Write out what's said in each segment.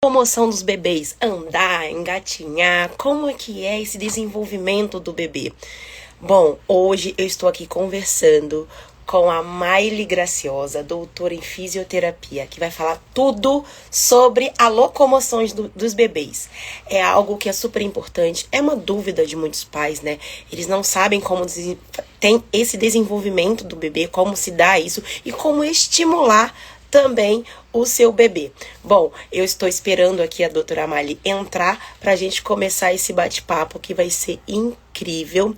Locomoção dos bebês, andar, engatinhar, como é que é esse desenvolvimento do bebê? Bom, hoje eu estou aqui conversando com a Maile Graciosa, doutora em fisioterapia, que vai falar tudo sobre a locomoção dos bebês. É algo que é super importante, é uma dúvida de muitos pais, né? Eles não sabem como tem esse desenvolvimento do bebê, como se dá isso e como estimular também o seu bebê. Bom, eu estou esperando aqui a doutora Mali entrar para a gente começar esse bate-papo que vai ser incrível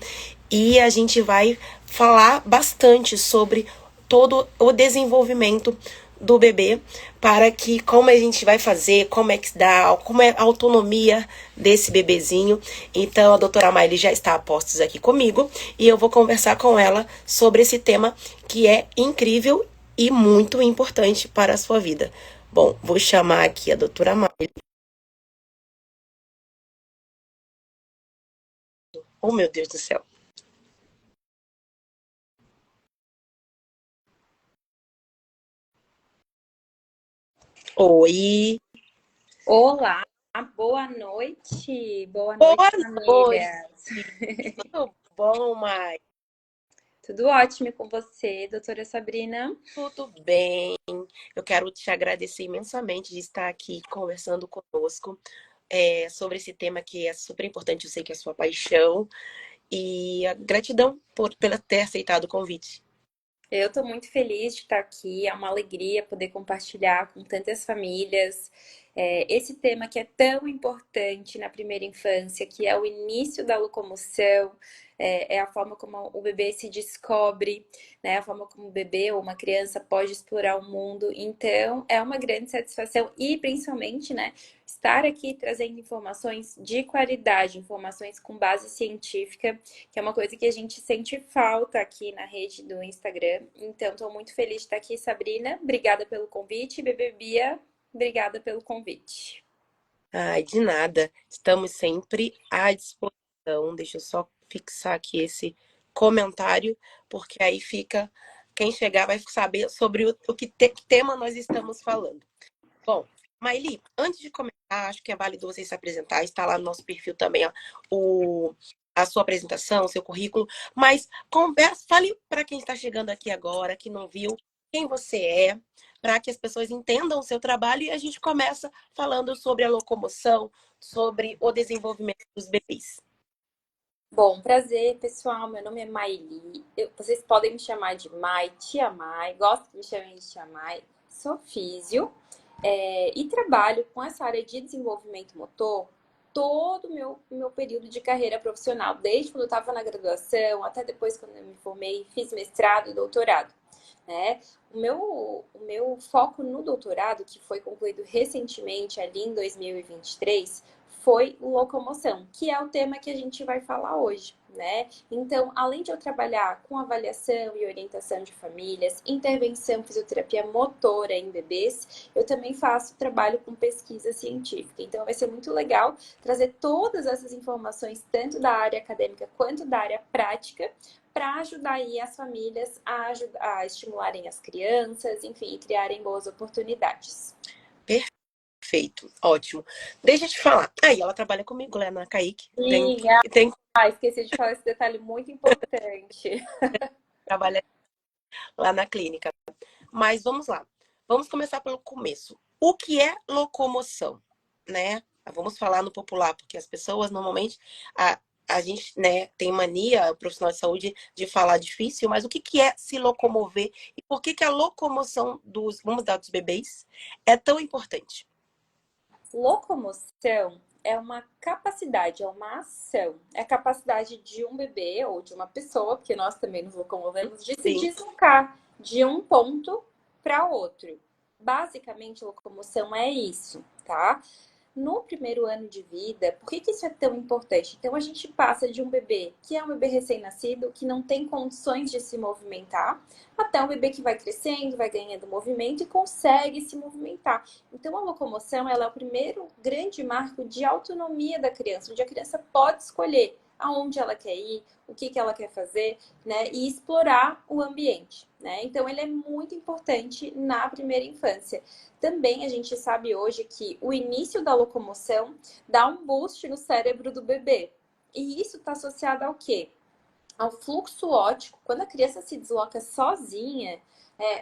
e a gente vai falar bastante sobre todo o desenvolvimento do bebê para que como a gente vai fazer, como é que dá, como é a autonomia desse bebezinho. Então a doutora Maile já está a postos aqui comigo e eu vou conversar com ela sobre esse tema que é incrível e muito importante para a sua vida. Bom, vou chamar aqui a doutora Maile. Oh, meu Deus do céu. Oi. Olá, boa Boa noite, noite. famílias. Tudo bom, Mai? Tudo ótimo com você, doutora Sabrina? Tudo bem. Eu quero te agradecer imensamente de estar aqui conversando conosco sobre esse tema que é super importante. Eu sei que é a sua paixão. E a gratidão pela ter aceitado o convite. Eu estou muito feliz de estar aqui, é uma alegria poder compartilhar com tantas famílias esse tema que é tão importante na primeira infância, que é o início da locomoção, é a forma como o bebê se descobre, né? A forma como o bebê ou uma criança pode explorar o mundo. Então, é uma grande satisfação e, principalmente, né, estar aqui trazendo informações de qualidade, informações com base científica, que é uma coisa que a gente sente falta aqui na rede do Instagram. Então, estou muito feliz de estar aqui, Sabrina. Obrigada pelo convite. Bebê Bia, obrigada pelo convite. Ai, de nada. Estamos sempre à disposição. Deixa eu só fixar aqui esse comentário, porque aí fica. Quem chegar vai saber sobre que tema nós estamos falando. Bom, Maili, antes de começar, acho que é válido você se apresentar. Está lá no nosso perfil também, ó, a sua apresentação, o seu currículo. Mas converse, fale para quem está chegando aqui agora, que não viu, quem você é, para que as pessoas entendam o seu trabalho e a gente começa falando sobre a locomoção, sobre o desenvolvimento dos bebês. Bom, prazer, pessoal. Meu nome é Maili. Vocês podem me chamar de Mai, Tia Mai. Gosto que me chamem de Tia Mai. Sou físio, e trabalho com essa área de desenvolvimento motor todo o meu período de carreira profissional, desde quando eu estava na graduação até depois quando eu me formei, fiz mestrado e doutorado, né? O meu foco no doutorado, que foi concluído recentemente, ali em 2023, foi locomoção, que é o tema que a gente vai falar hoje, né? Então, além de eu trabalhar com avaliação e orientação de famílias, intervenção fisioterapia motora em bebês, eu também faço trabalho com pesquisa científica. Então, vai ser muito legal trazer todas essas informações, tanto da área acadêmica quanto da área prática, para ajudar aí as famílias a estimularem as crianças, enfim, criarem boas oportunidades. Perfeito, ótimo. Deixa eu te falar. Aí, ela trabalha comigo lá na Kaique. Sim, Tem esqueci de falar esse detalhe muito importante. trabalha lá na clínica. Mas vamos lá. Vamos começar pelo começo. O que é locomoção, né? Vamos falar no popular, porque as pessoas normalmente a gente, né, tem mania, o profissional de saúde, de falar difícil, mas o que é se locomover e por que a locomoção vamos dar, dos bebês é tão importante? Locomoção é uma capacidade, é uma ação. É a capacidade de um bebê ou de uma pessoa, porque nós também nos locomovemos, de se Sim, deslocar de um ponto para outro. Basicamente, locomoção é isso, tá? No primeiro ano de vida, por que isso é tão importante? Então, a gente passa de um bebê que é um bebê recém-nascido, que não tem condições de se movimentar, até um bebê que vai crescendo, vai ganhando movimento e consegue se movimentar. Então, a locomoção ela é o primeiro grande marco de autonomia da criança, onde a criança pode escolher aonde ela quer ir, o que que ela quer fazer, né? E explorar o ambiente, né? Então, ele é muito importante na primeira infância. Também a gente sabe hoje que o início da locomoção dá um boost no cérebro do bebê. E isso está associado ao quê? Ao fluxo óptico. Quando a criança se desloca sozinha,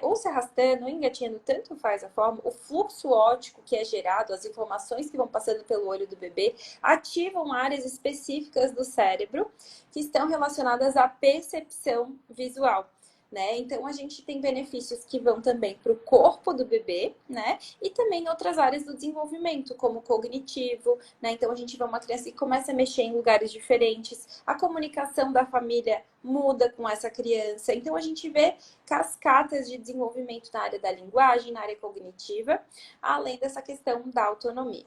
ou se arrastando, ou engatinhando, tanto faz a forma, o fluxo óptico que é gerado, as informações que vão passando pelo olho do bebê, ativam áreas específicas do cérebro que estão relacionadas à percepção visual. Né? Então, a gente tem benefícios que vão também para o corpo do bebê, né? E também em outras áreas do desenvolvimento, como cognitivo, né? Então, a gente vê uma criança que começa a mexer em lugares diferentes, a comunicação da família muda com essa criança. Então, a gente vê cascatas de desenvolvimento na área da linguagem, na área cognitiva, além dessa questão da autonomia.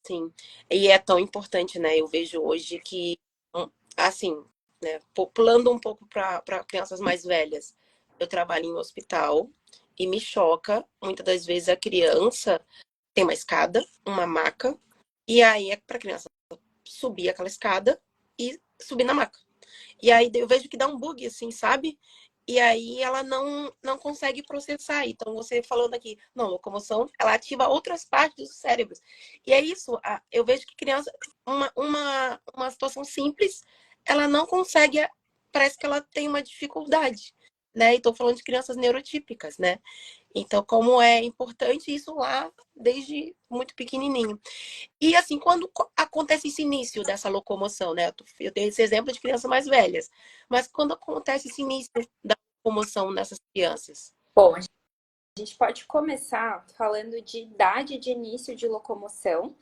Sim. E é tão importante, né? Eu vejo hoje que, assim, né, pulando um pouco para crianças mais velhas, eu trabalho em um hospital e me choca, muitas das vezes a criança tem uma escada, uma maca, e aí é para a criança subir aquela escada e subir na maca. E aí eu vejo que dá um bug, assim, sabe? E aí ela não consegue processar. Então, você falando aqui, não, locomoção, ela ativa outras partes do cérebro. E é isso, eu vejo que criança, uma situação simples, ela não consegue, parece que ela tem uma dificuldade, né? E tô falando de crianças neurotípicas, né? Então, como é importante isso lá desde muito pequenininho. E assim, quando acontece esse início dessa locomoção, né? Eu tenho esse exemplo de crianças mais velhas, mas quando acontece esse início da locomoção nessas crianças? Bom, a gente pode começar falando de idade de início de locomoção,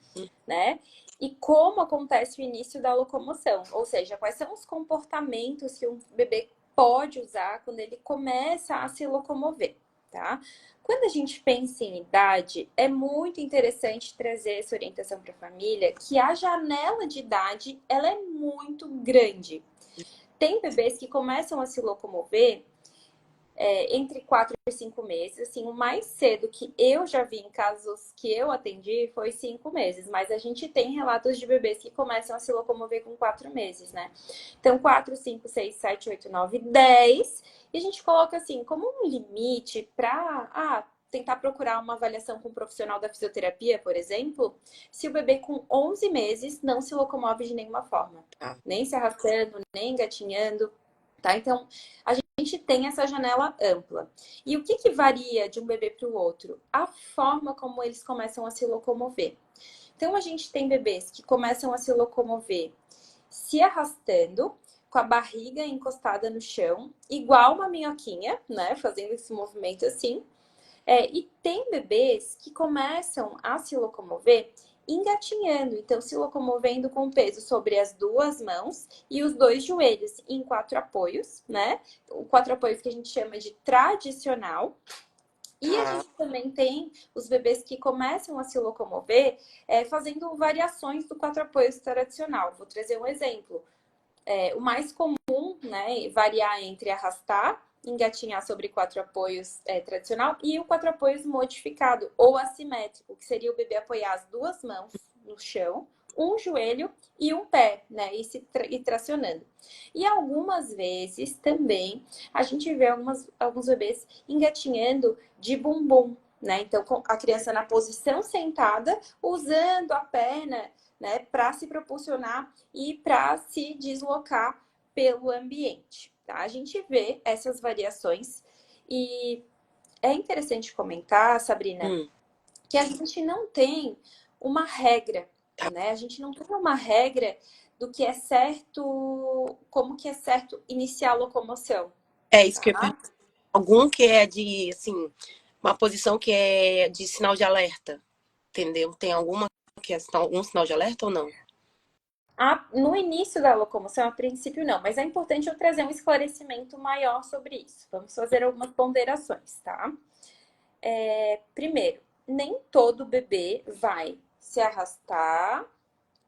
né? E como acontece o início da locomoção, ou seja, quais são os comportamentos que um bebê pode usar quando ele começa a se locomover, tá? Quando a gente pensa em idade, é muito interessante trazer essa orientação para a família, que a janela de idade, ela é muito grande. Tem bebês que começam a se locomover entre 4 e 5 meses. Assim, o mais cedo que eu já vi em casos que eu atendi foi 5 meses, mas a gente tem relatos de bebês que começam a se locomover com 4 meses, né? Então, 4, 5, 6, 7, 8, 9, 10. E a gente coloca assim, como um limite para tentar procurar uma avaliação com um profissional da fisioterapia, por exemplo, se o bebê com 11 meses não se locomove de nenhuma forma, nem se arrastando, nem engatinhando, tá? Então, a gente tem essa janela ampla. E o que, que varia de um bebê para o outro? A forma como eles começam a se locomover. Então, a gente tem bebês que começam a se locomover se arrastando, com a barriga encostada no chão, igual uma minhoquinha, né? Fazendo esse movimento assim. E tem bebês que começam a se locomover engatinhando, então se locomovendo com peso sobre as duas mãos e os dois joelhos em 4 apoios, né? O 4 apoios que a gente chama de tradicional. E a gente também tem os bebês que começam a se locomover fazendo variações do 4 apoios tradicional. Vou trazer um exemplo. O mais comum, né, variar entre arrastar, engatinhar sobre 4 apoios tradicional e o 4 apoios modificado ou assimétrico, que seria o bebê apoiar as duas mãos no chão, um joelho e um pé, né, e tracionando. E algumas vezes também a gente vê alguns bebês engatinhando de bumbum, né? Então, a criança na posição sentada, usando a perna, né, para se propulsionar e para se deslocar pelo ambiente. Tá? A gente vê essas variações e é interessante comentar, Sabrina, que a gente não tem uma regra, né? A gente não tem uma regra do que é certo, como que é certo iniciar a locomoção. É isso que eu Tá? algum que é de, assim, uma posição que é de sinal de alerta, entendeu? Tem alguma que é algum sinal de alerta ou não? No início da locomoção, a princípio não, mas é importante eu trazer um esclarecimento maior sobre isso. Vamos fazer algumas ponderações, tá? Primeiro, nem todo bebê vai se arrastar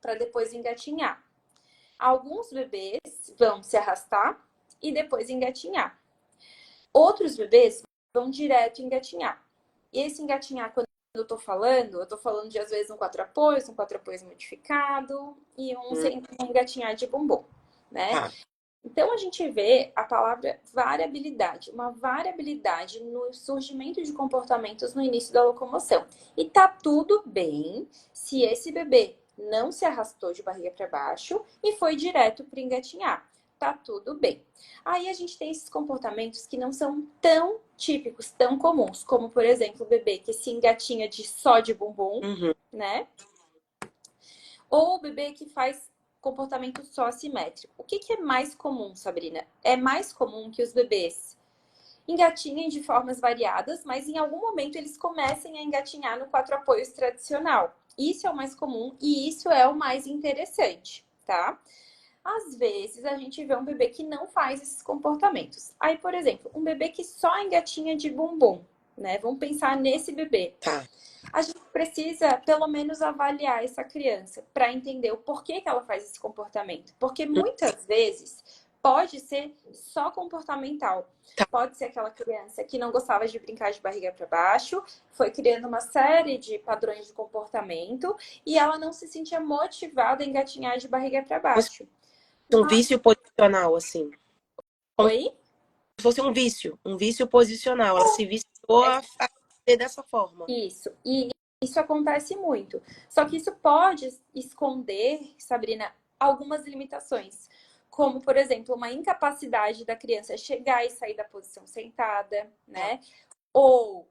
para depois engatinhar. Alguns bebês vão se arrastar e depois engatinhar. Outros bebês vão direto engatinhar. E esse engatinhar, quando eu tô falando de, às vezes, um quatro apoios modificado e um engatinhar de bumbum, né? Tá. Então, a gente vê a palavra variabilidade, uma variabilidade no surgimento de comportamentos no início da locomoção. E tá tudo bem se esse bebê não se arrastou de barriga para baixo e foi direto para engatinhar. Tá tudo bem. Aí a gente tem esses comportamentos que não são tão típicos, tão comuns, como, por exemplo, o bebê que se engatinha só de bumbum, Uhum. né? Ou o bebê que faz comportamento só assimétrico. O que é mais comum, Sabrina? É mais comum que os bebês engatinhem de formas variadas, mas em algum momento eles comecem a engatinhar no quatro apoios tradicional. Isso é o mais comum e isso é o mais interessante, tá? Às vezes a gente vê um bebê que não faz esses comportamentos. Aí, por exemplo, um bebê que só engatinha de bumbum, né? Vamos pensar nesse bebê. Tá. A gente precisa, pelo menos, avaliar essa criança para entender o porquê que ela faz esse comportamento. Porque muitas vezes pode ser só comportamental. Tá. Pode ser aquela criança que não gostava de brincar de barriga para baixo, foi criando uma série de padrões de comportamento e ela não se sentia motivada a engatinhar de barriga para Como se baixo. fosse um vício posicional, assim. Como se Oi? fosse um vício posicional. Ela se viciou a ser dessa forma. Isso. E isso acontece muito. Só que isso pode esconder, Sabrina, algumas limitações. Como, por exemplo, uma incapacidade da criança chegar e sair da posição sentada, Tá. né? Ou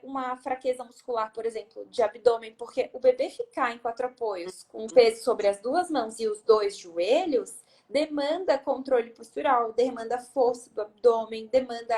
uma fraqueza muscular, por exemplo, de abdômen, porque o bebê ficar em quatro apoios com o peso sobre as duas mãos e os dois joelhos demanda controle postural, demanda força do abdômen, demanda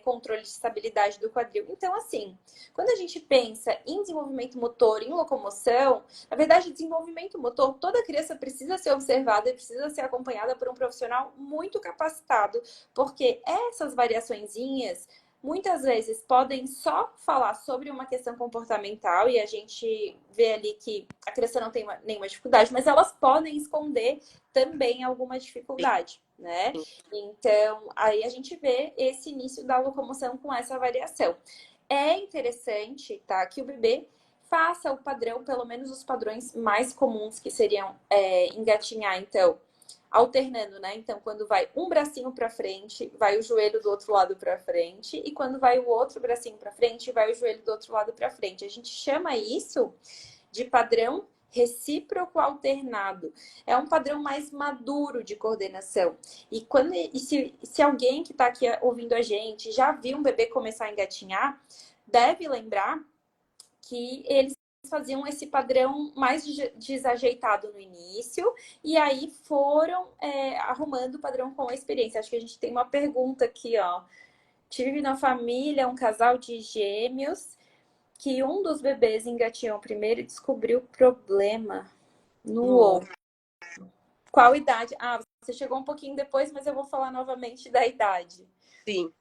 controle de estabilidade do quadril. Então, assim, quando a gente pensa em desenvolvimento motor, em locomoção, na verdade, desenvolvimento motor, toda criança precisa ser observada e precisa ser acompanhada por um profissional muito capacitado, porque essas variaçõezinhas muitas vezes podem só falar sobre uma questão comportamental e a gente vê ali que a criança não tem nenhuma dificuldade, mas elas podem esconder também alguma dificuldade, né? Então, aí a gente vê esse início da locomoção com essa variação. É interessante, tá, que o bebê faça o padrão, pelo menos os padrões mais comuns, que seriam engatinhar, então, alternando, né? Então, quando vai um bracinho para frente, vai o joelho do outro lado para frente, e quando vai o outro bracinho para frente, vai o joelho do outro lado para frente. A gente chama isso de padrão recíproco alternado. É um padrão mais maduro de coordenação. Se alguém que está aqui ouvindo a gente já viu um bebê começar a engatinhar, deve lembrar que eles faziam esse padrão mais desajeitado no início e aí foram arrumando o padrão com a experiência. Acho que a gente tem uma pergunta aqui, ó. Tive na família um casal de gêmeos que um dos bebês engatinhou primeiro e descobriu problema no outro. Qual idade? Ah, você chegou um pouquinho depois, mas eu vou falar novamente da idade. Sim.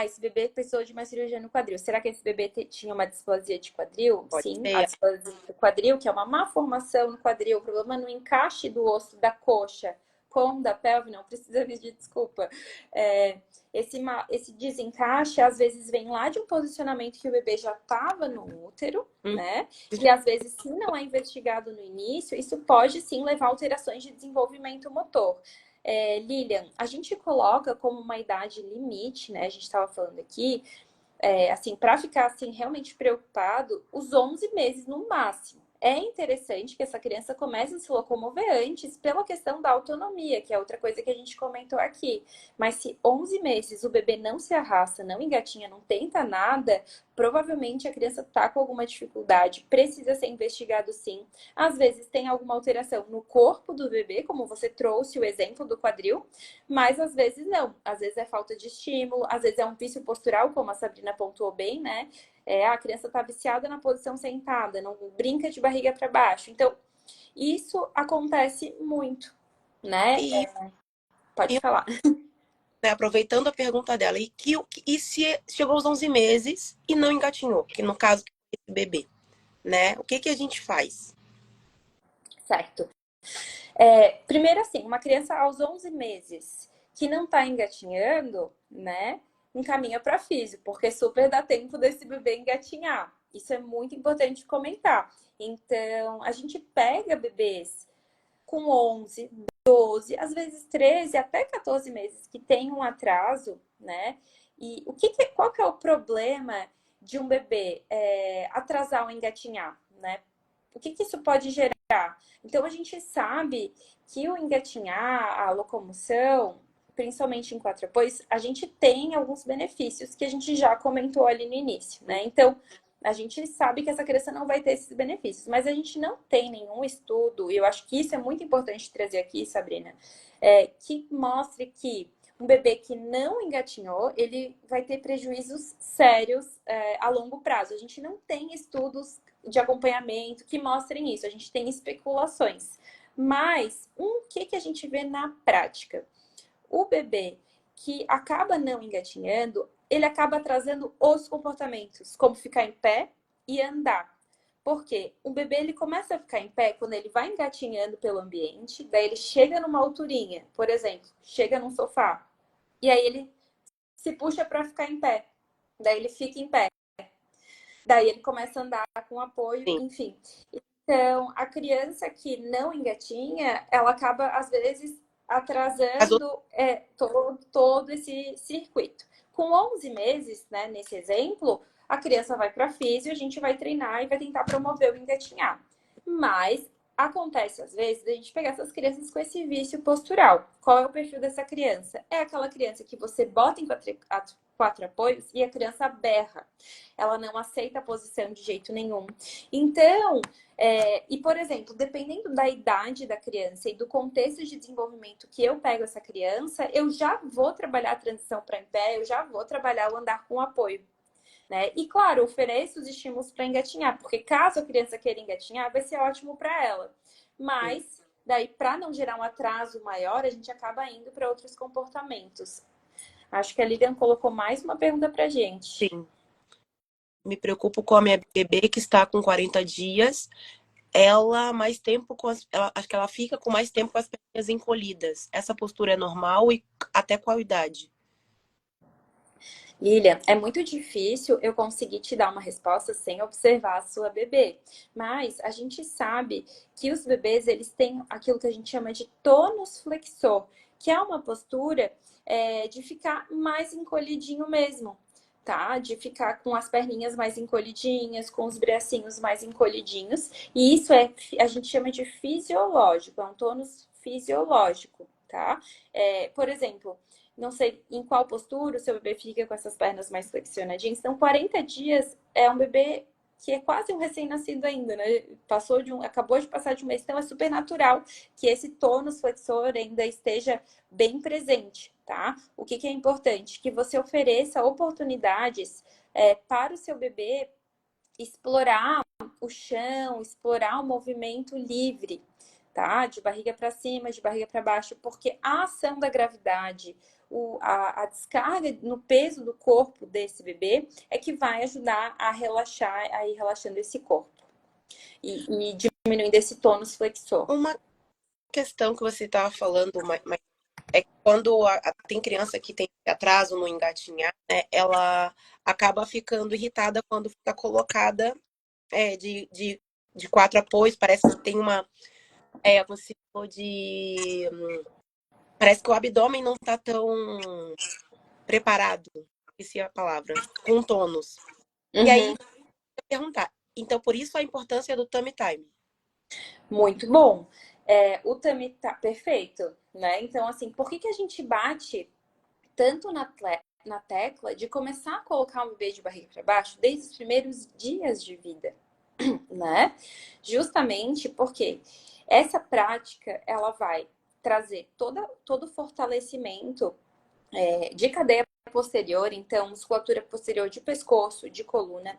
Esse bebê precisou de uma cirurgia no quadril. Será que esse bebê tinha uma displasia de quadril? Pode Sim, a ser. displasia do quadril, que é uma má formação no quadril, problema no encaixe do osso da coxa com da pelve, não precisa pedir desculpa. Esse desencaixe, às vezes, vem lá de um posicionamento que o bebê já estava no útero, né? E às vezes, se não é investigado no início, isso pode sim levar a alterações de desenvolvimento motor. Lilian, a gente coloca como uma idade limite, né? A gente estava falando aqui, assim, para ficar assim realmente preocupado, os 11 meses no máximo. É interessante que essa criança comece a se locomover antes pela questão da autonomia, que é outra coisa que a gente comentou aqui. Mas se 11 meses o bebê não se arrasta, não engatinha, não tenta nada, provavelmente a criança está com alguma dificuldade, precisa ser investigado sim. Às vezes tem alguma alteração no corpo do bebê, como você trouxe o exemplo do quadril, mas às vezes não. Às vezes é falta de estímulo, às vezes é um vício postural, como a Sabrina pontuou bem, né? A criança está viciada na posição sentada, não brinca de barriga para baixo. Então, isso acontece muito, né? E, Pode e, falar. né, aproveitando a pergunta dela, e se chegou aos 11 meses e não engatinhou, que no caso é esse bebê, né? O que a gente faz? Certo. Primeiro assim, uma criança aos 11 meses que não está engatinhando, né? encaminha para físio, porque super dá tempo desse bebê engatinhar. Isso é muito importante comentar. Então, a gente pega bebês com 11, 12, às vezes 13, até 14 meses que tem um atraso, né? E qual que é o problema de um bebê atrasar o engatinhar, né? O que isso pode gerar? Então, a gente sabe que o engatinhar, a locomoção, principalmente em quatro apoios, a gente tem alguns benefícios que a gente já comentou ali no início, né? Então, a gente sabe que essa criança não vai ter esses benefícios, mas a gente não tem nenhum estudo, e eu acho que isso é muito importante trazer aqui, Sabrina, que mostre que um bebê que não engatinhou, ele vai ter prejuízos sérios a longo prazo. A gente não tem estudos de acompanhamento que mostrem isso, a gente tem especulações. Mas o que a gente vê na prática? O bebê que acaba não engatinhando, ele acaba trazendo os comportamentos, como ficar em pé e andar. Porque o bebê ele começa a ficar em pé quando ele vai engatinhando pelo ambiente, daí ele chega numa alturinha, por exemplo, chega num sofá, e aí ele se puxa para ficar em pé, daí ele fica em pé, daí ele começa a andar com apoio, Sim. enfim. Então, a criança que não engatinha, ela acaba, às vezes, As outras, atrasando todo esse circuito. Com 11 meses, né, nesse exemplo, a criança vai para físio, a gente vai treinar e vai tentar promover o engatinhar. Mas acontece, às vezes, a gente pegar essas crianças com esse vício postural. Qual é o perfil dessa criança? É aquela criança que você bota em quatro apoios e a criança berra. Ela não aceita a posição de jeito nenhum. Então, e, por exemplo, dependendo da idade da criança e do contexto de desenvolvimento que eu pego essa criança, eu já vou trabalhar a transição para em pé, eu já vou trabalhar o andar com apoio. Né? E, claro, ofereço os estímulos para engatinhar, porque caso a criança queira engatinhar, vai ser ótimo para ela. Mas, daí, para não gerar um atraso maior, a gente acaba indo para outros comportamentos. Acho que a Lilian colocou mais uma pergunta para gente. sim. Me preocupo com a minha bebê que está com 40 dias. Ela mais tempo acho que ela fica com mais tempo com as pernas encolhidas. Essa postura é normal e até qual idade? Lilian, é muito difícil eu conseguir te dar uma resposta sem observar a sua bebê. Mas a gente sabe que os bebês, eles têm aquilo que a gente chama de tônus flexor, que é uma postura de ficar mais encolhidinho mesmo, tá? De ficar com as perninhas mais encolhidinhas, com os bracinhos mais encolhidinhos. E isso a gente chama de fisiológico, é um tônus fisiológico, tá? Por exemplo, não sei em qual postura o seu bebê fica com essas pernas mais flexionadinhas. Então, 40 dias é um bebê que é quase um recém-nascido ainda, né? Acabou de passar de um mês, então é super natural que esse tônus flexor ainda esteja bem presente, tá? O que é importante? Que você ofereça oportunidades para o seu bebê explorar o chão, explorar o movimento livre, tá? De barriga para cima, de barriga para baixo, porque a ação da gravidade, a descarga no peso do corpo desse bebê é que vai ajudar a relaxar, a ir relaxando esse corpo e diminuindo esse tônus flexor. Uma questão que você estava falando, mas é que quando tem criança que tem atraso no engatinhar, né, ela acaba ficando irritada quando fica colocada de quatro apoios. Parece que tem uma. Você falou de. Parece que o abdômen não está tão preparado, esqueci a palavra, com tônus. E aí, Uhum. eu ia perguntar, então por isso a importância do tummy time. Muito bom. O tummy tá perfeito, né? Então, assim, por que a gente bate tanto na tecla de começar a colocar um bebê de barriga para baixo desde os primeiros dias de vida, né? Justamente porque essa prática ela vai trazer todo o fortalecimento de cadeia posterior, então musculatura posterior de pescoço, de coluna,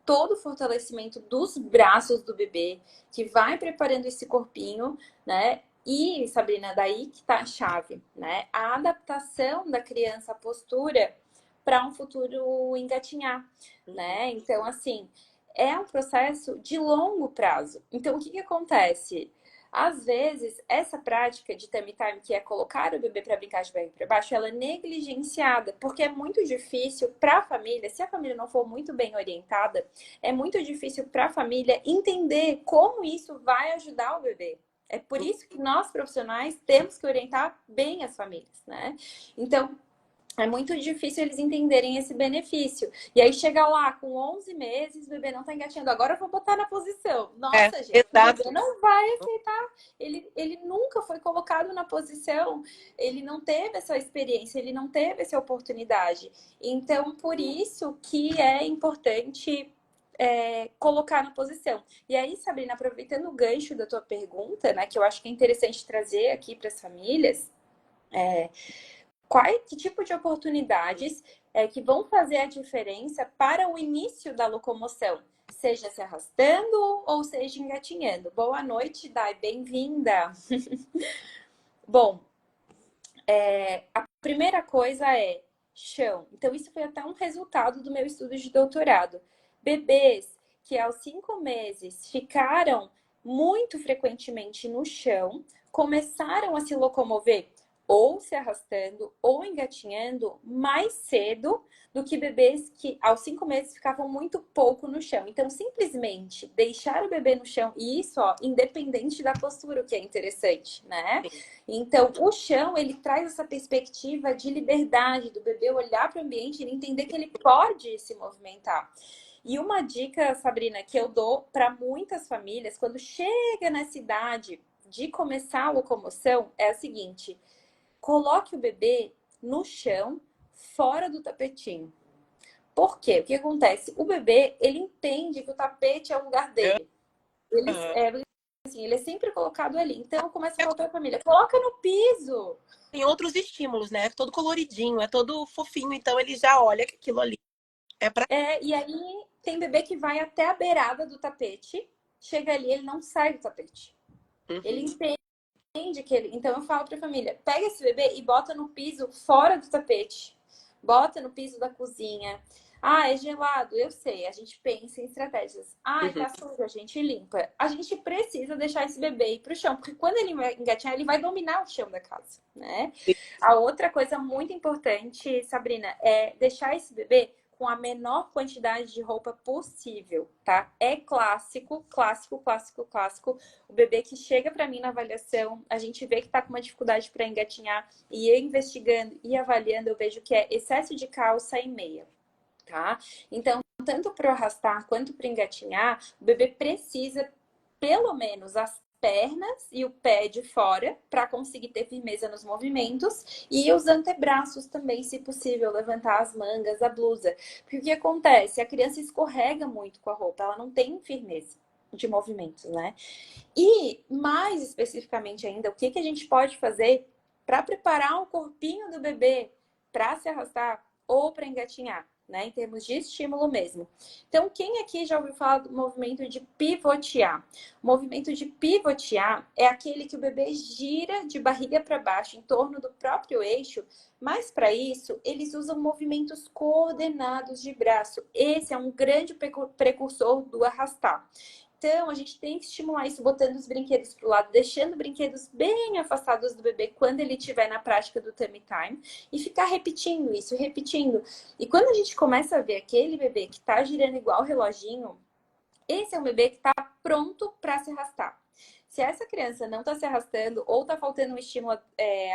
todo o fortalecimento dos braços do bebê, que vai preparando esse corpinho, né? E, Sabrina, daí que tá a chave, né? A adaptação da criança à postura para um futuro engatinhar, né? Então, assim, é um processo de longo prazo. Então, o que acontece? Às vezes, essa prática de tummy time, que é colocar o bebê para brincar de barriga para baixo, ela é negligenciada, porque é muito difícil para a família, se a família não for muito bem orientada, é muito difícil para a família entender como isso vai ajudar o bebê. É por isso que nós, profissionais, temos que orientar bem as famílias, né? Então, é muito difícil eles entenderem esse benefício. E aí chega lá, com 11 meses, o bebê não tá engatinhando. Agora eu vou botar na posição. Nossa, gente, o bebê Exato. não vai aceitar. Ele nunca foi colocado na posição. Ele não teve essa experiência, ele não teve essa oportunidade. Então, por isso que é importante colocar na posição. E aí, Sabrina, aproveitando o gancho da tua pergunta, né, que eu acho que é interessante trazer aqui para as famílias, que tipo de oportunidades que vão fazer a diferença para o início da locomoção, seja se arrastando ou seja engatinhando. Boa noite, Dai, bem-vinda. Bom, a primeira coisa é chão. Então, isso foi até um resultado do meu estudo de doutorado. Bebês que aos 5 meses ficaram muito frequentemente no chão, começaram a se locomover ou se arrastando ou engatinhando mais cedo do que bebês que aos 5 meses ficavam muito pouco no chão. Então, simplesmente deixar o bebê no chão, e isso, ó, independente da postura, o que é interessante, né? Então, o chão, ele traz essa perspectiva de liberdade do bebê olhar para o ambiente e entender que ele pode se movimentar. E uma dica, Sabrina, que eu dou para muitas famílias, quando chega nessa idade de começar a locomoção, é a seguinte: coloque o bebê no chão, fora do tapetinho. Por quê? O que acontece? O bebê, ele entende que o tapete é o lugar dele. Ele é sempre colocado ali. Então, começa a falar para a família, coloca no piso. Tem outros estímulos, né? É todo coloridinho, é todo fofinho, então ele já olha que aquilo ali é pra. E aí, tem bebê que vai até a beirada do tapete, chega ali, ele não sai do tapete. Ele entende que ele... Então, eu falo para a família, pega esse bebê e bota no piso fora do tapete. Bota no piso da cozinha. Ah, é gelado, eu sei. A gente pensa em estratégias. Ah, tá sujo, a gente limpa. A gente precisa deixar esse bebê ir pro chão, porque quando ele vai engatinhar, ele vai dominar o chão da casa, né? A outra coisa muito importante, Sabrina, é deixar esse bebê com a menor quantidade de roupa possível, tá? É clássico, clássico, clássico, clássico. O bebê que chega para mim na avaliação, a gente vê que tá com uma dificuldade para engatinhar, e eu investigando e avaliando, eu vejo que é excesso de calça e meia. Tá? Então, tanto para o arrastar quanto para engatinhar, o bebê precisa, pelo menos, as pernas e o pé de fora para conseguir ter firmeza nos movimentos, e os antebraços também, se possível, levantar as mangas, a blusa. Porque o que acontece? A criança escorrega muito com a roupa, ela não tem firmeza de movimentos, né? E, mais especificamente ainda, o que a gente pode fazer para preparar o corpinho do bebê para se arrastar ou para engatinhar? Né, em termos de estímulo mesmo. Então, quem aqui já ouviu falar do movimento de pivotear? O movimento de pivotear é aquele que o bebê gira de barriga para baixo em torno do próprio eixo, mas para isso eles usam movimentos coordenados de braço. Esse é um grande precursor do arrastar. Então, a gente tem que estimular isso botando os brinquedos para o lado, deixando brinquedos bem afastados do bebê quando ele estiver na prática do tummy time, e ficar repetindo isso, repetindo. E quando a gente começa a ver aquele bebê que está girando igual o reloginho, esse é um bebê que está pronto para se arrastar. Se essa criança não está se arrastando, ou está faltando um estímulo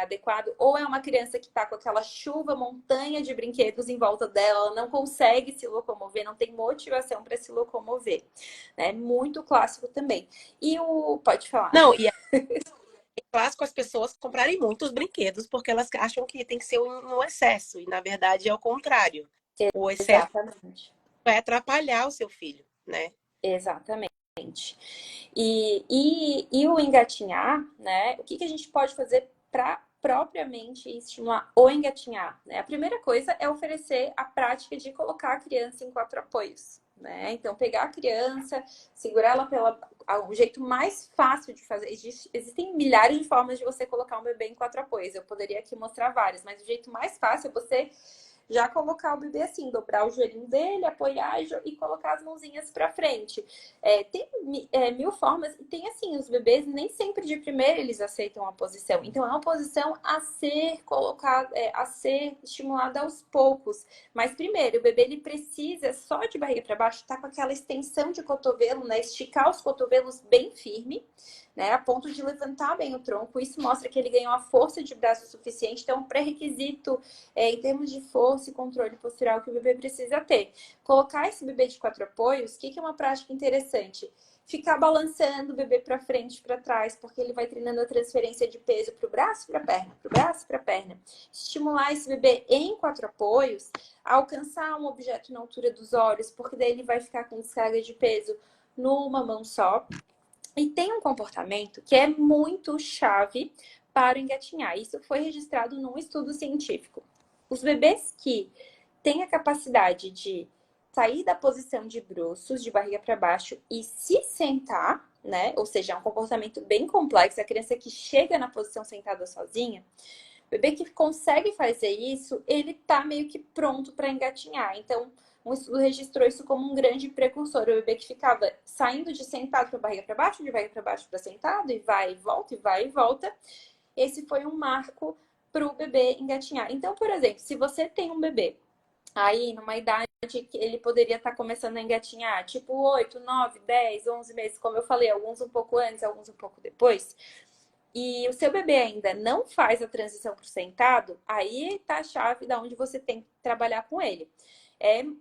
adequado, ou é uma criança que está com aquela chuva, montanha de brinquedos em volta dela, ela não consegue se locomover, não tem motivação para se locomover. É muito clássico também. E o... Pode falar. Não, e é clássico as pessoas comprarem muitos brinquedos porque elas acham que tem que ser um excesso, e na verdade é o contrário. O excesso Exatamente. vai atrapalhar o seu filho, né? Exatamente. E o engatinhar, né? O que a gente pode fazer para propriamente estimular o engatinhar, né? A primeira coisa é oferecer a prática de colocar a criança em 4 apoios, né? Então, pegar a criança, segurar ela o jeito mais fácil de fazer. Existem milhares de formas de você colocar um bebê em 4 apoios. Eu poderia aqui mostrar várias, mas o jeito mais fácil é você já colocar o bebê assim, dobrar o joelhinho dele, apoiar e colocar as mãozinhas para frente. Tem mil formas, e tem assim, os bebês nem sempre de primeira eles aceitam a posição. Então é uma posição a ser colocada, a ser estimulada aos poucos. Mas primeiro, o bebê ele precisa só de barriga para baixo, tá com aquela extensão de cotovelo, né? Esticar os cotovelos bem firme, né? A ponto de levantar bem o tronco. Isso mostra que ele ganhou a força de braço suficiente. Então, um pré-requisito em termos de força e controle postural que o bebê precisa ter. Colocar esse bebê de 4 apoios, o que é uma prática interessante? Ficar balançando o bebê para frente e para trás, porque ele vai treinando a transferência de peso para o braço e para a perna, para o braço e para a perna. Estimular esse bebê em 4 apoios, alcançar um objeto na altura dos olhos, porque daí ele vai ficar com descarga de peso numa mão só. E tem um comportamento que é muito chave para o engatinhar. Isso foi registrado num estudo científico. Os bebês que têm a capacidade de sair da posição de bruços, de barriga para baixo e se sentar, né? Ou seja, é um comportamento bem complexo. A criança que chega na posição sentada sozinha, o bebê que consegue fazer isso, ele tá meio que pronto para engatinhar. Então, um estudo registrou isso como um grande precursor. O bebê que ficava saindo de sentado para barriga para baixo, de barriga para baixo para sentado, e vai e volta, e vai e volta. Esse foi um marco para o bebê engatinhar. Então, por exemplo, se você tem um bebê aí numa idade que ele poderia estar começando a engatinhar, tipo 8, 9, 10, 11 meses, como eu falei, alguns um pouco antes, alguns um pouco depois, e o seu bebê ainda não faz a transição para o sentado, aí tá a chave da onde você tem que trabalhar com ele.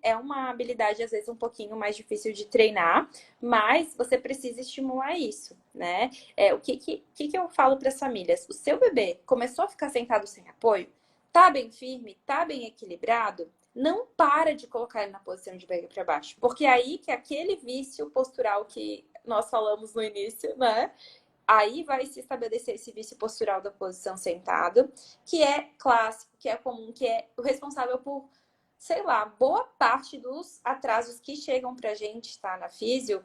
É uma habilidade, às vezes, um pouquinho mais difícil de treinar, mas você precisa estimular isso, né? O que eu falo para as famílias? O seu bebê começou a ficar sentado sem apoio, tá bem firme, tá bem equilibrado, não para de colocar ele na posição de barriga para baixo, porque aí que aquele vício postural que nós falamos no início, né? Aí vai se estabelecer esse vício postural da posição sentado, que é clássico, que é comum, que é o responsável por, sei lá, boa parte dos atrasos que chegam pra gente, tá, na físio,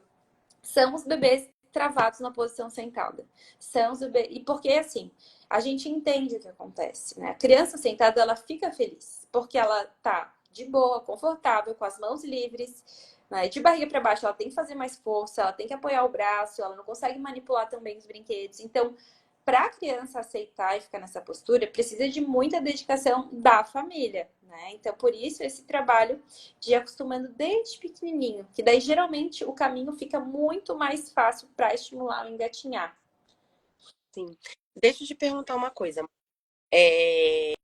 são os bebês travados na posição sentada. São os bebês... E porque, assim, a gente entende o que acontece, né? A criança sentada, ela fica feliz, porque ela tá de boa, confortável, com as mãos livres, né? De barriga para baixo, ela tem que fazer mais força, ela tem que apoiar o braço, ela não consegue manipular tão bem os brinquedos. Então, para a criança aceitar e ficar nessa postura, precisa de muita dedicação da família, né? Então, por isso, esse trabalho de ir acostumando desde pequenininho, que daí, geralmente, o caminho fica muito mais fácil para estimular o engatinhar. Sim. Deixa eu te perguntar uma coisa. É,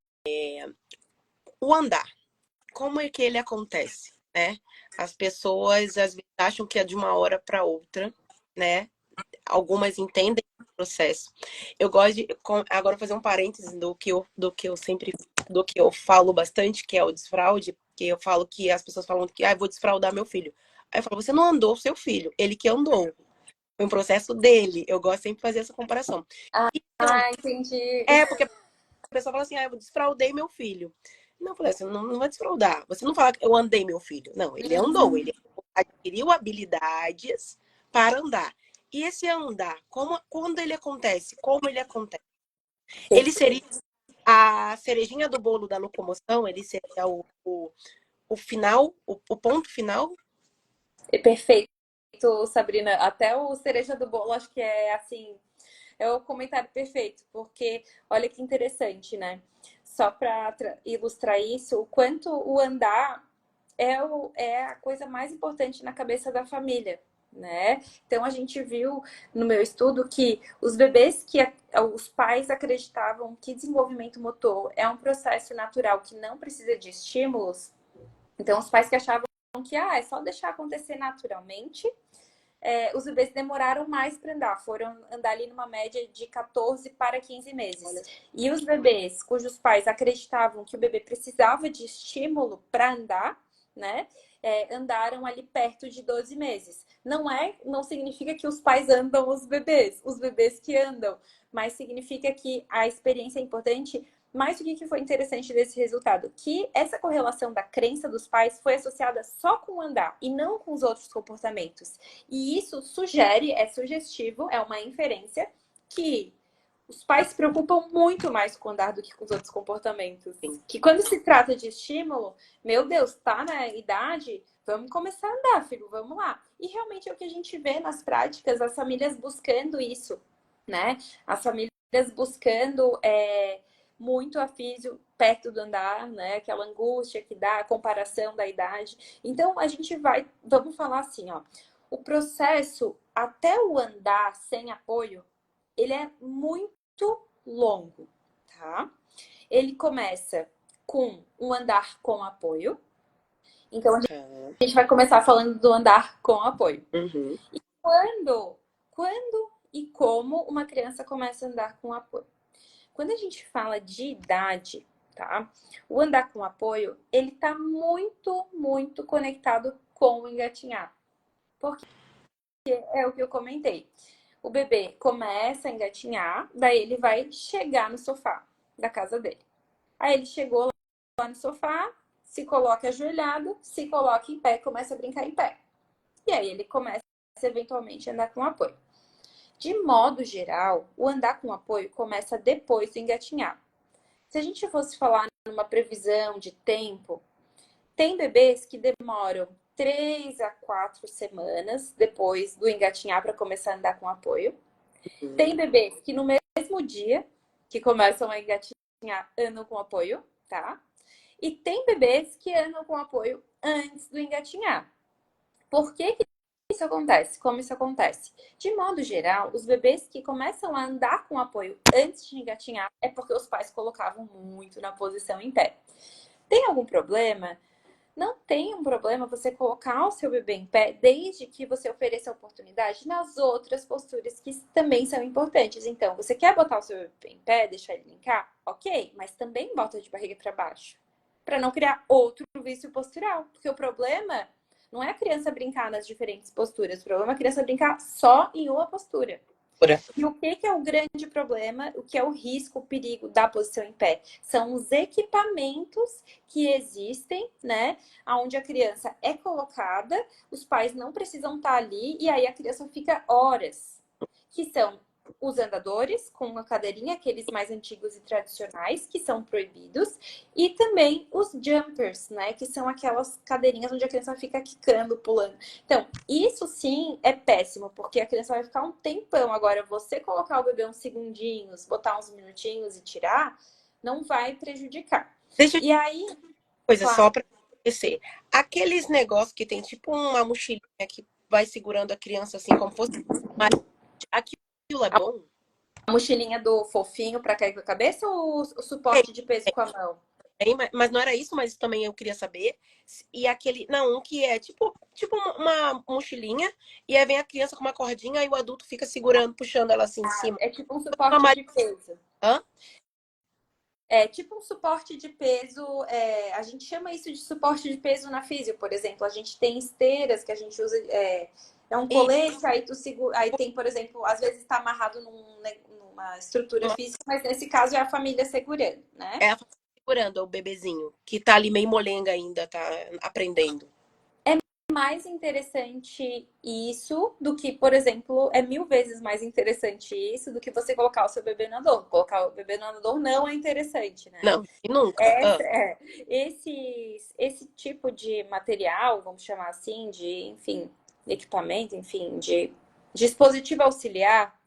o andar, como é que ele acontece, né? As pessoas às vezes acham que é de uma hora para outra, né? Algumas entendem o processo. Eu gosto de agora fazer um parênteses do que eu falo bastante, que é o desfraude, que eu falo que as pessoas falam que vou desfraudar meu filho. Aí eu falo, você não andou o seu filho, ele que andou. Foi um processo dele. Eu gosto sempre de fazer essa comparação. Entendi. Porque a pessoa fala assim, eu desfraudei meu filho. Não, eu falei, você não vai desfraudar. Você não fala que eu andei meu filho. Não, ele andou, ele adquiriu habilidades para andar. E esse andar, quando ele acontece? Como ele acontece? Ele seria a cerejinha do bolo da locomoção? Ele seria o final, o ponto final? Perfeito, Sabrina. Até o cereja do bolo, acho que é assim, é o comentário perfeito, porque olha que interessante, né? Só para ilustrar isso, o quanto o andar é a coisa mais importante na cabeça da família, né? Então a gente viu no meu estudo que os bebês que os pais acreditavam que desenvolvimento motor é um processo natural que não precisa de estímulos, então os pais que achavam que é só deixar acontecer naturalmente, os bebês demoraram mais para andar, foram andar ali numa média de 14 para 15 meses. Olha. E os bebês cujos pais acreditavam que o bebê precisava de estímulo para andar, né? Andaram ali perto de 12 meses. Não significa que os pais andam os bebês que andam, mas significa que a experiência é importante. Mas o que foi interessante desse resultado? Que essa correlação da crença dos pais foi associada só com o andar e não com os outros comportamentos. E isso é sugestivo, é uma inferência que Os pais se preocupam muito mais com o andar do que com os outros comportamentos. Sim. Que quando se trata de estímulo, meu Deus, tá na idade, vamos começar a andar, filho, vamos lá. E realmente é o que a gente vê nas práticas, as famílias buscando isso, né? As famílias buscando muito a físio perto do andar, né? Aquela angústia que dá, a comparação da idade. Então, a gente vamos falar assim, ó. O processo até o andar sem apoio, ele é muito longo, tá? Ele começa com um andar com apoio. Então, a gente vai começar falando do andar com apoio. Uhum. E quando e como uma criança começa a andar com apoio? Quando a gente fala de idade, tá? O andar com apoio, ele tá muito, muito conectado com o engatinhar. Porque é o que eu comentei. O bebê começa a engatinhar, daí ele vai chegar no sofá da casa dele. Aí ele chegou lá no sofá, se coloca ajoelhado, se coloca em pé, começa a brincar em pé. E aí ele começa eventualmente a andar com apoio. De modo geral, o andar com apoio começa depois do engatinhar. Se a gente fosse falar numa previsão de tempo, tem bebês que demoram 3 a 4 semanas depois do engatinhar para começar a andar com apoio. Tem bebês que no mesmo dia que começam a engatinhar andam com apoio, tá? E tem bebês que andam com apoio antes do engatinhar. Por que isso acontece? Como isso acontece? De modo geral, os bebês que começam a andar com apoio antes de engatinhar é porque os pais colocavam muito na posição em pé. Tem algum problema? Não tem um problema você colocar o seu bebê em pé, desde que você ofereça a oportunidade nas outras posturas que também são importantes. Então, você quer botar o seu bebê em pé, deixar ele brincar? Ok, mas também bota de barriga para baixo, para não criar outro vício postural. Porque o problema não é a criança brincar nas diferentes posturas, o problema é a criança brincar só em uma postura. E o que é o grande problema, o que é o risco, o perigo da posição em pé? São os equipamentos que existem, né? Onde a criança é colocada, os pais não precisam estar ali, e aí a criança fica horas. Que são os andadores, com a cadeirinha, aqueles mais antigos e tradicionais, que são proibidos, e também os jumpers, né? Que são aquelas cadeirinhas onde a criança fica quicando, pulando. Então, isso sim é péssimo, porque a criança vai ficar um tempão. Agora, você colocar o bebê uns segundinhos, botar uns minutinhos e tirar, não vai prejudicar. Deixa eu E aí, coisa só claro, para esquecer. Aqueles negócios que tem tipo uma mochilinha que vai segurando a criança assim como fosse. Mas aquilo é bom? a mochilinha do fofinho para cair com a cabeça ou o Tem, suporte de peso com a mão? tem, mas não era isso, mas também eu queria saber. E aquele. Não, um que é tipo uma mochilinha, e aí vem a criança com uma cordinha e o adulto fica segurando, puxando ela assim de cima. É tipo um Uma suporte malha- de peso. Hã? É tipo um suporte de peso. A gente chama isso de suporte de peso na físio, por exemplo. A gente tem esteiras que a gente usa. É um E colete, aí tu segura, aí tem, por exemplo, às vezes está amarrado numa estrutura física, mas nesse caso é a família segurando, né? é a segurando o bebezinho, que tá ali meio molenga ainda, tá aprendendo. Mais interessante isso do que, por exemplo, é 1000 vezes mais interessante isso do que você colocar o seu bebê no andador. Colocar o bebê no andador não é interessante, né? Não, e nunca. Esse tipo de material, vamos chamar assim, de, enfim, equipamento, enfim, de dispositivo auxiliar,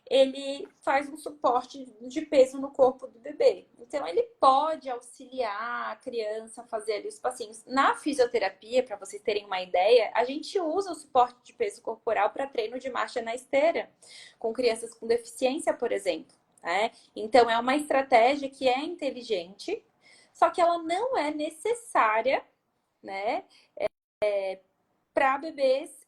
ele faz um suporte de peso no corpo do bebê. Então, ele pode auxiliar a criança a fazer ali os passinhos. Na fisioterapia, para vocês terem uma ideia, a gente usa o suporte de peso corporal para treino de marcha na esteira, com crianças com deficiência, por exemplo. Né? Então, é uma estratégia que é inteligente, só que ela não é necessária, né? Para bebês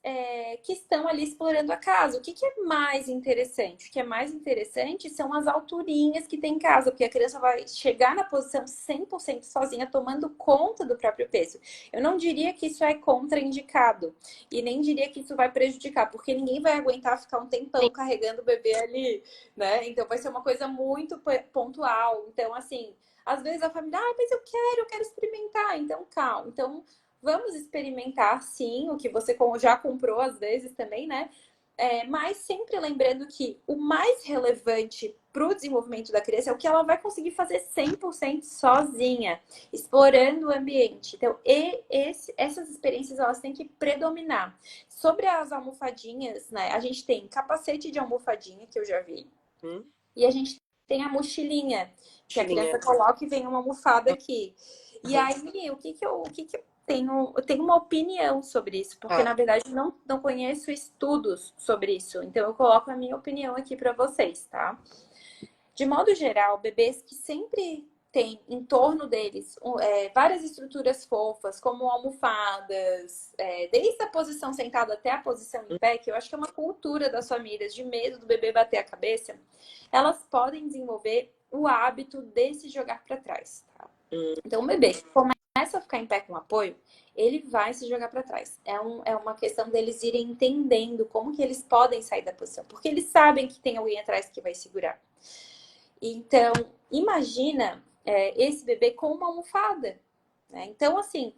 que estão ali explorando a casa. O que é mais interessante? O que é mais interessante são as alturinhas que tem em casa, porque a criança vai chegar na posição 100% sozinha, tomando conta do próprio peso. Eu não diria que isso é contraindicado, e nem diria que isso vai prejudicar, porque ninguém vai aguentar ficar um tempão carregando o bebê ali, né? Então vai ser uma coisa muito pontual. Então, assim, às vezes a família, mas eu quero experimentar, então calma. Então, vamos experimentar, sim, o que você já comprou às vezes também, né? Mas sempre lembrando que o mais relevante para o desenvolvimento da criança é o que ela vai conseguir fazer 100% sozinha, explorando o ambiente. Então, essas experiências elas têm que predominar. Sobre as almofadinhas, né? A gente tem capacete de almofadinha, que eu já vi, Hum? e a gente tem a mochilinha, que a Mochilinha. criança coloca e vem uma almofada aqui. E Uhum. aí, o que eu tenho? Eu tenho uma opinião sobre isso, porque Tá. na verdade não conheço estudos sobre isso. Então eu coloco a minha opinião aqui para vocês, tá? De modo geral, bebês que sempre têm em torno deles várias estruturas fofas, como almofadas, desde a posição sentada até a posição em pé, que eu acho que é uma cultura das famílias de medo do bebê bater a cabeça, elas podem desenvolver o hábito de se jogar para trás. Tá? Hum. Então, o bebê que começa a ficar em pé com apoio, ele vai se jogar para trás. É uma questão deles irem entendendo como que eles podem sair da posição, porque eles sabem que tem alguém atrás que vai segurar. Então, imagina esse bebê com uma almofada. Né? Então, assim,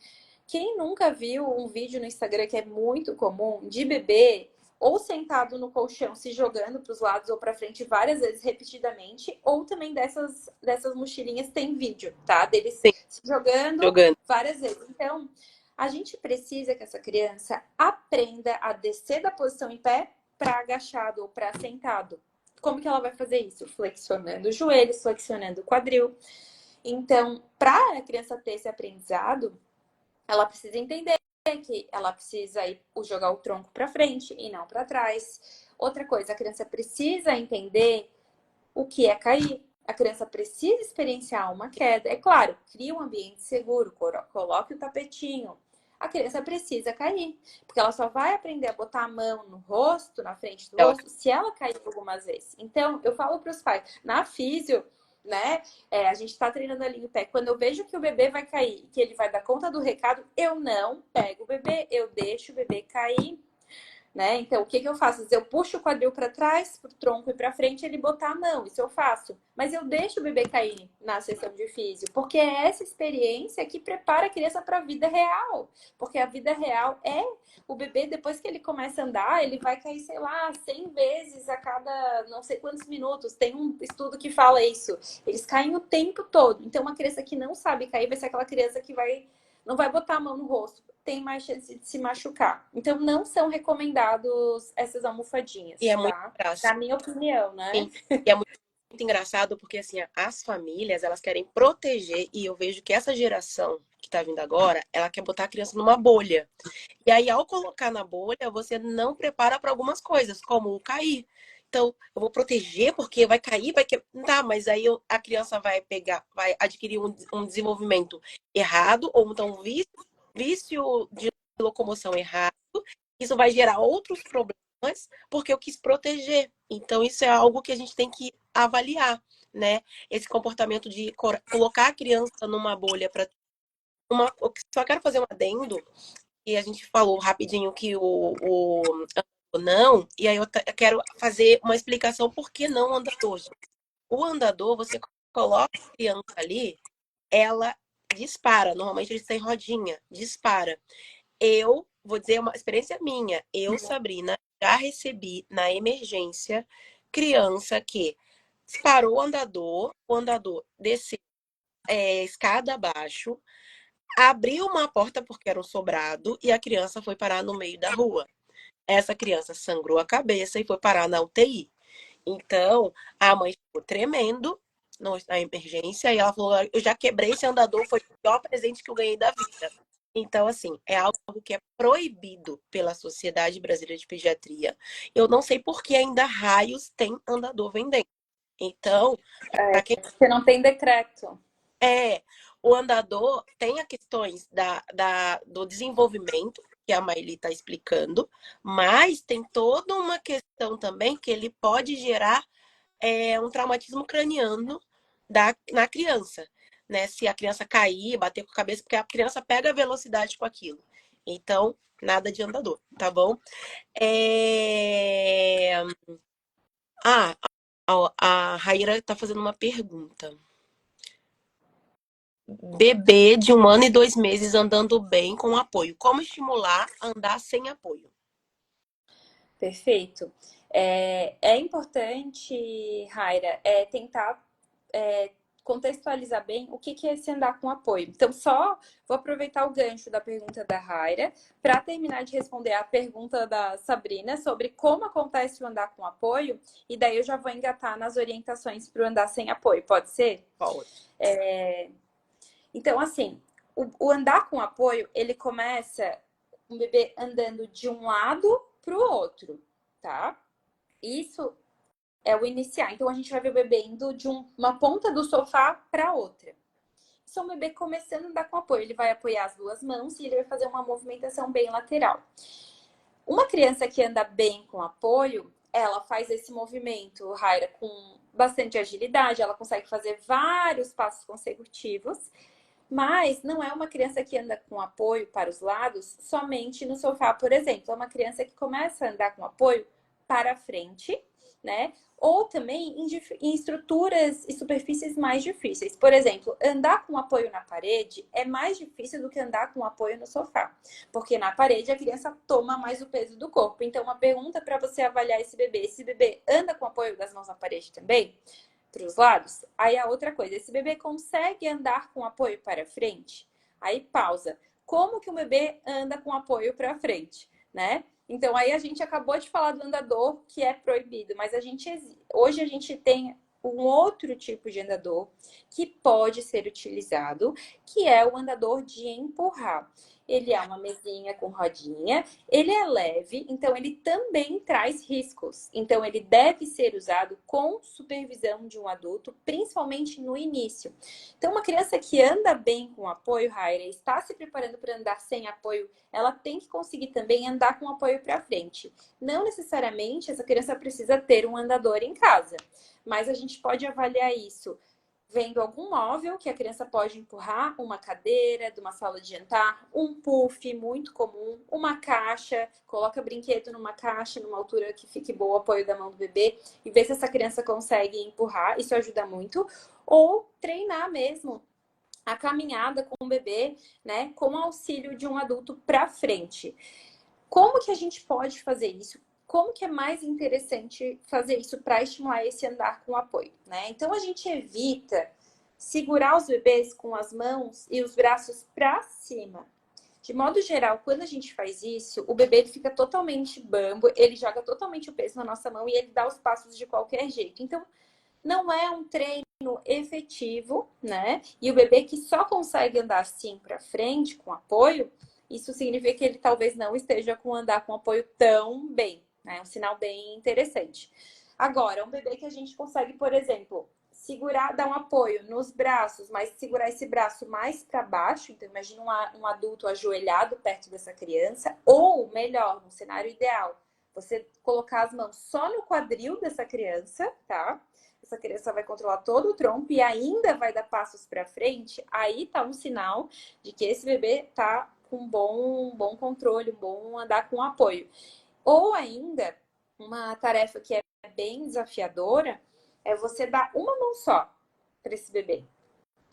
quem nunca viu um vídeo no Instagram que é muito comum de bebê ou sentado no colchão se jogando para os lados ou para frente várias vezes repetidamente, ou também dessas mochilinhas tem vídeo, tá? Deles Sim, se jogando jogando. várias vezes. Então, a gente precisa que essa criança aprenda a descer da posição em pé para agachado ou para sentado. Como que ela vai fazer isso? Flexionando os joelhos, flexionando o quadril. Então, para a criança ter esse aprendizado, ela precisa entender que ela precisa ir jogar o tronco para frente e não para trás. Outra coisa, a criança precisa entender o que é cair. A criança precisa experienciar uma queda. É claro, cria um ambiente seguro, coloque o tapetinho. A criança precisa cair, porque ela só vai aprender a botar a mão no rosto, na frente do Ela... rosto, se ela cair algumas vezes. Então, eu falo para os pais, na físio, né? A gente está treinando ali o pé. Quando eu vejo que o bebê vai cair, que ele vai dar conta do recado, eu não pego o bebê, eu deixo o bebê cair. Né? Então, o que que eu faço? Eu puxo o quadril para trás, pro tronco e para frente, ele botar a mão. Isso eu faço. Mas eu deixo o bebê cair na sessão de físio, porque é essa experiência que prepara a criança para a vida real. Porque a vida real é o bebê, depois que ele começa a andar, ele vai cair, sei lá, 100 vezes a cada não sei quantos minutos. Tem um estudo que fala isso. Eles caem o tempo todo. Então, uma criança que não sabe cair vai ser aquela criança que não vai botar a mão no rosto, tem mais chance de se machucar. Então, não são recomendados essas E almofadinhas, é muito tá? Na engraçado. minha opinião, né? Sim. E é muito engraçado porque, assim, as famílias, elas querem proteger, e eu vejo que essa geração que tá vindo agora, ela quer botar a criança numa bolha. E aí, ao colocar na bolha, você não prepara para algumas coisas, como o cair. Então, eu vou proteger porque vai cair, vai que... Tá, mas aí a criança vai pegar, vai adquirir um desenvolvimento errado, ou então vício de locomoção errado. Isso vai gerar outros problemas, porque eu quis proteger. Então, isso é algo que a gente tem que avaliar, né? Esse comportamento de colocar a criança numa bolha para uma. Só quero fazer um adendo, e a gente falou rapidinho que o não, e aí eu quero fazer uma explicação por que não andador. O andador, você coloca a criança ali, ela dispara. Normalmente eles têm rodinha, dispara. Eu vou dizer uma experiência minha. Eu, Sabrina, já recebi na emergência criança que disparou o andador desceu escada abaixo, abriu uma porta porque era um sobrado e a criança foi parar no meio da rua. Essa criança sangrou a cabeça e foi parar na UTI. Então, a mãe ficou tremendo na emergência e ela falou: Eu já quebrei esse andador, foi o pior presente que eu ganhei da vida. Então, assim, é algo que é proibido pela Sociedade Brasileira de Pediatria. Eu não sei por que ainda raios tem andador vendendo. Então, para quem Porque não tem decreto. o andador tem as questões do desenvolvimento, que a Maili está explicando, mas tem toda uma questão também que ele pode gerar um traumatismo craniano na criança, né? Se a criança cair, bater com a cabeça, porque a criança pega a velocidade com aquilo. Então, nada de andador, tá bom? É... Ah, a Raíra está fazendo uma pergunta. Bebê de 1 ano e 2 meses andando bem com apoio. Como estimular a andar sem apoio? Perfeito. É importante, Raira, tentar contextualizar bem o que é esse andar com apoio. Então, só vou aproveitar o gancho da pergunta da Raira para terminar de responder a pergunta da Sabrina sobre como acontece o andar com apoio, e daí eu já vou engatar nas orientações para o andar sem apoio. Pode ser? Pode. Então, assim, o andar com apoio, ele começa um bebê andando de um lado para o outro, tá? Isso é o iniciar. Então, a gente vai ver o bebê indo de uma ponta do sofá para outra. Isso é um bebê começando a andar com apoio. Ele vai apoiar as duas mãos e ele vai fazer uma movimentação bem lateral. Uma criança que anda bem com apoio, ela faz esse movimento, Raira, com bastante agilidade. Ela consegue fazer vários passos consecutivos. Mas não é uma criança que anda com apoio para os lados somente no sofá, por exemplo. É uma criança que começa a andar com apoio para frente, né? Ou também em estruturas e superfícies mais difíceis. Por exemplo, andar com apoio na parede é mais difícil do que andar com apoio no sofá. Porque na parede a criança toma mais o peso do corpo. Então, uma pergunta para você avaliar esse bebê. Esse bebê anda com apoio das mãos na parede também? Para os lados? Aí a outra coisa, esse bebê consegue andar com apoio para frente? Aí pausa. Como que o bebê anda com apoio para frente, né? Então aí a gente acabou de falar do andador que é proibido, mas hoje a gente tem um outro tipo de andador que pode ser utilizado, que é o andador de empurrar. Ele é uma mesinha com rodinha, ele é leve, então ele também traz riscos. Então ele deve ser usado com supervisão de um adulto, principalmente no início. Então uma criança que anda bem com apoio, Raira, está se preparando para andar sem apoio, ela tem que conseguir também andar com apoio para frente. Não necessariamente essa criança precisa ter um andador em casa, mas a gente pode avaliar isso vendo algum móvel que a criança pode empurrar, uma cadeira de uma sala de jantar, um puff muito comum, uma caixa, coloca brinquedo numa caixa, numa altura que fique boa o apoio da mão do bebê e vê se essa criança consegue empurrar, isso ajuda muito. Ou treinar mesmo a caminhada com o bebê, né, com o auxílio de um adulto para frente. Como que a gente pode fazer isso? Como que é mais interessante fazer isso para estimular esse andar com apoio, né? Então a gente evita segurar os bebês com as mãos e os braços para cima. De modo geral, quando a gente faz isso, o bebê fica totalmente bambo, ele joga totalmente o peso na nossa mão e ele dá os passos de qualquer jeito. Então, não é um treino efetivo, né? E o bebê que só consegue andar assim para frente, com apoio, isso significa que ele talvez não esteja com andar com apoio tão bem, né? Um sinal bem interessante. Agora, um bebê que a gente consegue, por exemplo, segurar, dar um apoio nos braços, mas segurar esse braço mais para baixo. Então, imagina um adulto ajoelhado perto dessa criança, ou melhor, no cenário ideal, você colocar as mãos só no quadril dessa criança, tá? Essa criança vai controlar todo o tronco e ainda vai dar passos para frente. Aí tá um sinal de que esse bebê tá com um bom controle, um bom andar com apoio. Ou ainda, uma tarefa que é bem desafiadora é você dar uma mão só para esse bebê.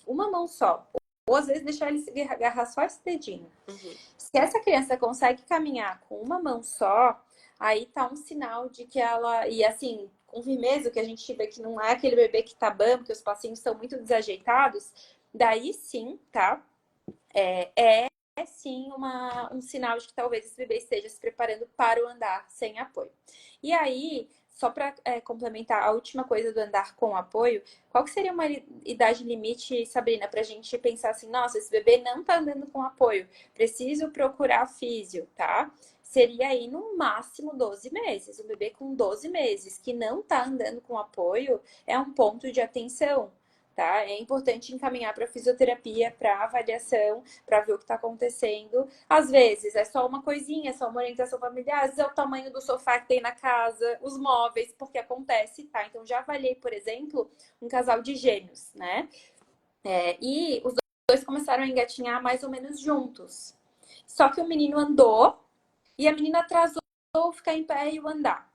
Uma mão só. Ou às vezes deixar ele agarrar só esse dedinho. Uhum. Se essa criança consegue caminhar com uma mão só, aí tá um sinal de que ela. E assim, com firmeza, que a gente vê que não é aquele bebê que tá bambo, que os passinhos estão muito desajeitados, daí sim, tá? É sim um sinal de que talvez esse bebê esteja se preparando para o andar sem apoio. E aí, só para complementar a última coisa do andar com apoio, qual que seria uma idade limite, Sabrina, para a gente pensar assim, nossa, esse bebê não tá andando com apoio, preciso procurar físio, tá? Seria aí no máximo 12 meses. Um bebê com 12 meses que não tá andando com apoio é um ponto de atenção. Tá? É importante encaminhar para fisioterapia, para avaliação, para ver o que está acontecendo. Às vezes é só uma coisinha, é só uma orientação familiar, às vezes é o tamanho do sofá que tem na casa, os móveis, porque acontece, tá? Então já avaliei, por exemplo, um casal de gêmeos, né? E os dois começaram a engatinhar mais ou menos juntos. Só que o menino andou e a menina atrasou ficar em pé e o andar.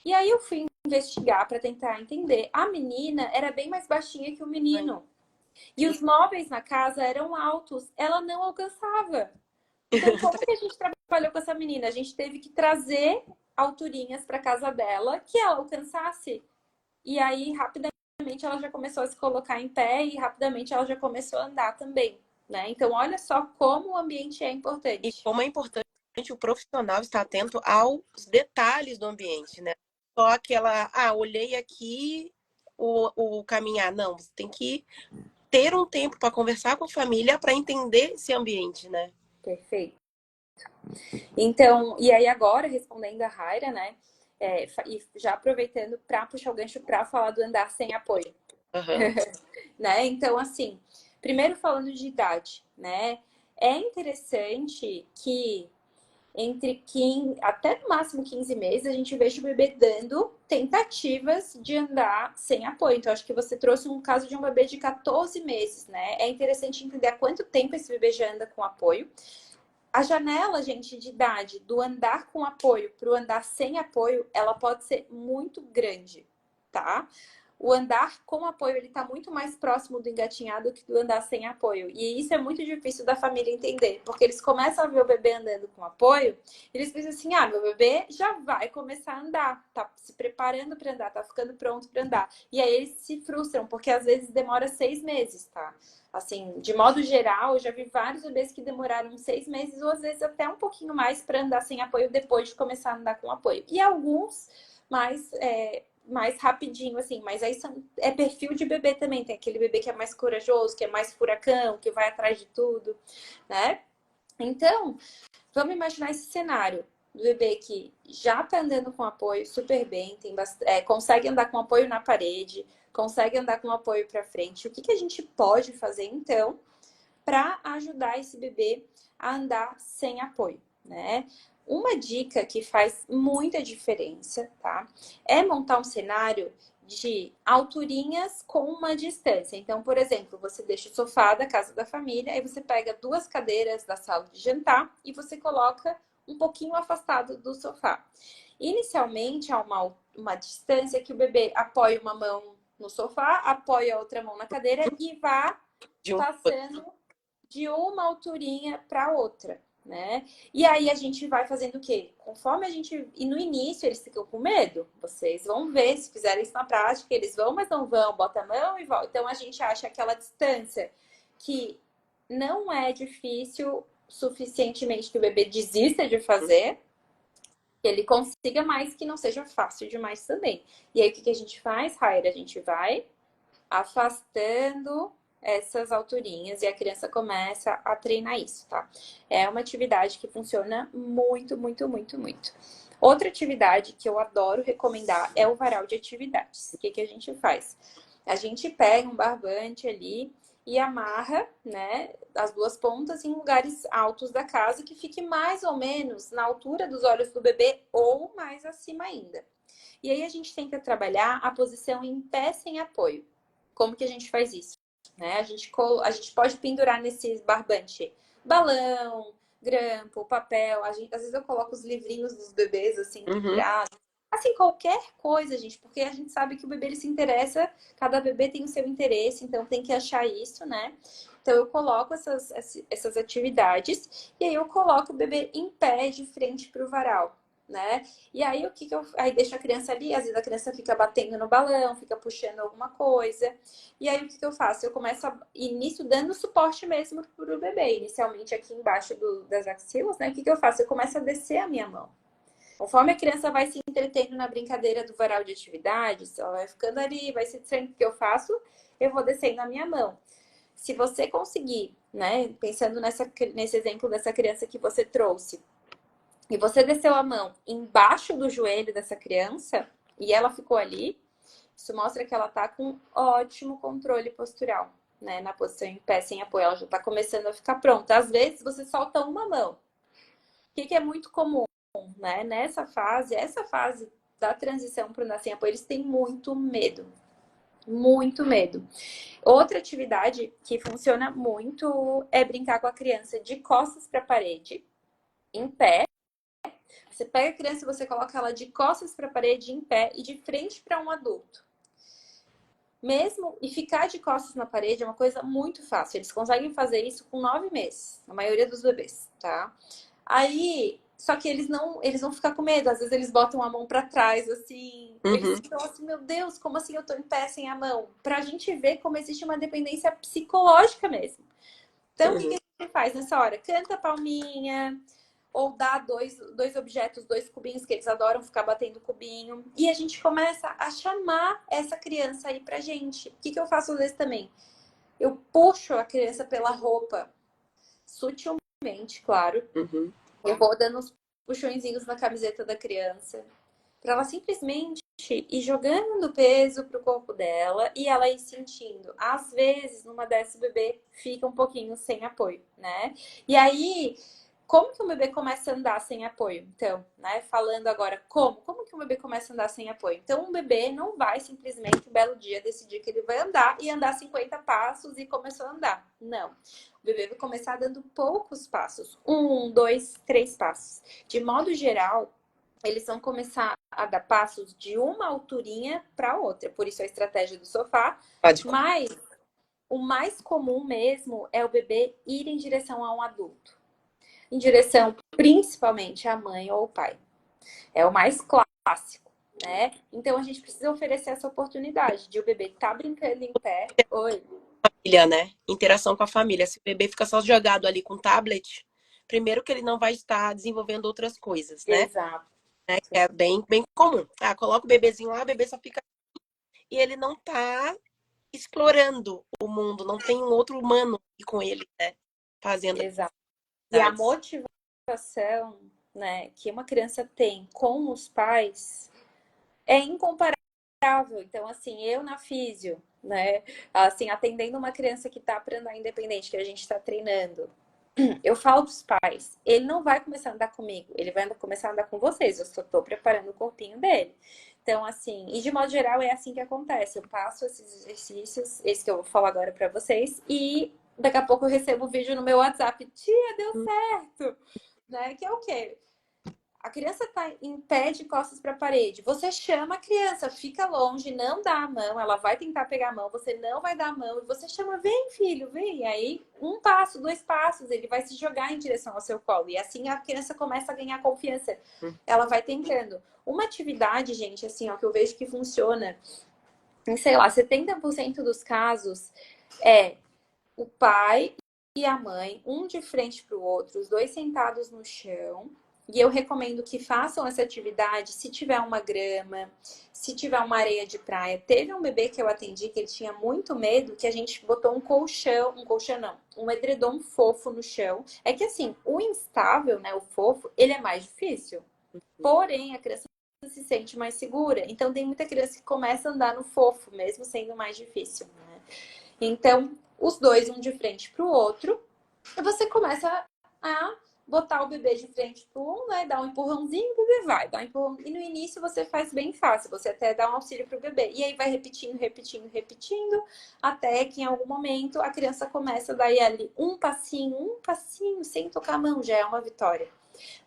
E aí eu fui investigar para tentar entender. A menina era bem mais baixinha que o menino. E os móveis na casa eram altos. Ela não alcançava. Então, como que a gente trabalhou com essa menina? A gente teve que trazer alturinhas para casa dela que ela alcançasse. E aí, rapidamente, ela já começou a se colocar em pé e rapidamente ela já começou a andar também, né? Então, olha só como o ambiente é E importante. como é importante o profissional estar atento aos detalhes do ambiente, né? Só aquela, olhei aqui o caminhar. Não, você tem que ter um tempo para conversar com a família para entender esse ambiente, né? Perfeito. Então, e aí agora, respondendo a Raira, né? E já aproveitando para puxar o gancho para falar do andar sem apoio. Uhum. Né? Então, assim, primeiro falando de idade, né? É interessante que entre 15, até no máximo 15 meses, a gente veja o bebê dando tentativas de andar sem apoio. Então, acho que você trouxe um caso de um bebê de 14 meses, né? É interessante entender há quanto tempo esse bebê já anda com apoio. A janela, gente, de idade do andar com apoio para o andar sem apoio, ela pode ser muito grande, tá? O andar com apoio, ele está muito mais próximo do engatinhado que do andar sem apoio. E isso é muito difícil da família entender, porque eles começam a ver o bebê andando com apoio, e eles pensam assim, meu bebê já vai começar a andar, tá se preparando para andar, tá ficando pronto para andar. E aí eles se frustram, porque às vezes demora 6 meses, tá? Assim, de modo geral, eu já vi vários bebês que demoraram 6 meses ou às vezes até um pouquinho mais para andar sem apoio depois de começar a andar com apoio. E alguns mais rapidinho, assim, mas aí é perfil de bebê também. Tem aquele bebê que é mais corajoso, que é mais furacão, que vai atrás de tudo, né? Então, vamos imaginar esse cenário do bebê que já tá andando com apoio super bem, consegue andar com apoio na parede, consegue andar com apoio para frente. O que a gente pode fazer, então, para ajudar esse bebê a andar sem apoio, né? Uma dica que faz muita diferença, tá? É montar um cenário de alturinhas com uma distância. Então, por exemplo, você deixa o sofá da casa da família, aí você pega 2 cadeiras da sala de jantar e você coloca um pouquinho afastado do sofá. Inicialmente, há uma distância que o bebê apoia uma mão no sofá, apoia a outra mão na cadeira e vá De um... passando de uma alturinha para outra, né? E aí a gente vai fazendo o quê? Conforme a gente... E no início eles ficam com medo. Vocês vão ver, se fizerem isso na prática, eles vão, mas não vão. Bota a mão e volta. Então a gente acha aquela distância que não é difícil suficientemente que o bebê desista de fazer, que ele consiga, mas que não seja fácil demais também. E aí o que a gente faz, Raira? A gente vai afastando essas alturinhas e a criança começa a treinar isso, tá? É uma atividade que funciona muito, muito, muito, muito. Outra atividade que eu adoro recomendar é o varal de atividades. O que a gente faz? A gente pega um barbante ali e amarra, né, as 2 pontas em lugares altos da casa que fique mais ou menos na altura dos olhos do bebê ou mais acima ainda. E aí a gente tenta trabalhar a posição em pé sem apoio. Como que a gente faz isso? Né? A gente pode pendurar nesse barbante balão, grampo, papel. Às vezes eu coloco os livrinhos dos bebês assim Uhum. pendurados. Assim, qualquer coisa, gente, porque a gente sabe que o bebê ele se interessa, cada bebê tem o seu interesse, então tem que achar isso, né? Então eu coloco essas atividades e aí eu coloco o bebê em pé de frente para o varal, né? E aí aí deixo a criança ali, às vezes a criança fica batendo no balão, fica puxando alguma coisa. E aí o que eu faço? Eu começo início dando suporte mesmo pro bebê, inicialmente aqui embaixo das axilas, né? O que eu faço? Eu começo a descer a minha mão. Conforme a criança vai se entretendo na brincadeira do varal de atividades, ela vai ficando ali, vai se distraindo. O que eu faço? Eu vou descendo a minha mão. Se você conseguir, né? Pensando nesse exemplo dessa criança que você trouxe, e você desceu a mão embaixo do joelho dessa criança e ela ficou ali, isso mostra que ela tá com ótimo controle postural, né? Na posição em pé sem apoio, ela já tá começando a ficar pronta. Às vezes você solta uma mão. O que é muito comum, né? Essa fase da transição para o nascer sem apoio, eles têm muito medo. Muito medo. Outra atividade que funciona muito é brincar com a criança de costas para a parede, em pé. Você pega a criança e você coloca ela de costas para a parede, em pé e de frente para um adulto. E ficar de costas na parede é uma coisa muito fácil. Eles conseguem fazer isso com 9 meses, a maioria dos bebês, tá? Aí, Só que eles vão ficar com medo. Às vezes eles botam a mão para trás, assim. Eles Uhum. ficam assim, meu Deus, como assim eu tô em pé sem a mão? Pra gente ver como existe uma dependência psicológica mesmo. Então, o que Uhum. a gente faz nessa hora? Canta a palminha, ou dá dois objetos, dois cubinhos, que eles adoram ficar batendo cubinho. E a gente começa a chamar essa criança aí pra gente. O que eu faço às vezes também? Eu puxo a criança pela roupa, sutilmente, claro. Uhum. Eu vou dando uns puxõezinhos na camiseta da criança, para ela simplesmente ir jogando peso pro corpo dela e ela ir sentindo. Às vezes, numa dessas, o bebê fica um pouquinho sem apoio, né? E aí, como que o bebê começa a andar sem apoio? Então, né, falando agora como que o bebê começa a andar sem apoio? Então, um bebê não vai simplesmente um belo dia decidir que ele vai andar e andar 50 passos e começou a andar. Não. O bebê vai começar dando poucos passos. 1, 2, 3 passos. De modo geral, eles vão começar a dar passos de uma alturinha para outra. Por isso a estratégia do sofá. Pode. Mas o mais comum mesmo é o bebê ir em direção a um adulto, em direção principalmente à mãe ou ao pai. É o mais clássico, né? Então a gente precisa oferecer essa oportunidade de o bebê estar brincando em pé. Oi. Família, né? Interação com a família. Se o bebê fica só jogado ali com tablet, primeiro que ele não vai estar desenvolvendo outras coisas, né? Exato. É bem comum. Ah, coloca o bebezinho lá, o bebê só fica e ele não tá explorando o mundo, não tem um outro humano com ele, né? Fazendo Exato. E a atividades. motivação, né, que uma criança tem com os pais é incomparável. Então, assim, eu na físio, né, assim, atendendo uma criança que tá para andar independente, que a gente está treinando, eu falo pros pais, ele não vai começar a andar comigo, ele vai começar a andar com vocês, eu só tô preparando o corpinho dele. Então, assim, e de modo geral é assim que acontece. Eu passo esses exercícios, esse que eu vou falar agora para vocês, e daqui a pouco eu recebo um vídeo no meu WhatsApp. Tia, deu certo! Né? Que é o quê? A criança está em pé de costas para a parede. Você chama a criança, fica longe, não dá a mão. Ela vai tentar pegar a mão, você não vai dar a mão. E você chama, vem, filho, vem. E aí, um passo, dois passos, ele vai se jogar em direção ao seu colo. E assim a criança começa a ganhar confiança. Ela vai tentando. Uma atividade, gente, assim, ó, que eu vejo que funciona em, sei lá, 70% dos casos é o pai e a mãe, um de frente para o outro, os dois sentados no chão. E eu recomendo que façam essa atividade se tiver uma grama, se tiver uma areia de praia. Teve um bebê que eu atendi que ele tinha muito medo, que a gente botou um colchão não, um edredom fofo no chão. É que assim, o instável, né, o fofo, ele é mais difícil. Porém, a criança se sente mais segura. Então, tem muita criança que começa a andar no fofo, mesmo sendo mais difícil, né? Então, os dois, um de frente para o outro, e você começa a botar o bebê de frente para um, né? Dá um empurrãozinho, o bebê vai, dá um empurrão. E no início você faz bem fácil, você até dá um auxílio para o bebê. E aí vai repetindo, repetindo, repetindo, até que em algum momento a criança começa a dar ali um passinho, sem tocar a mão, já é uma vitória.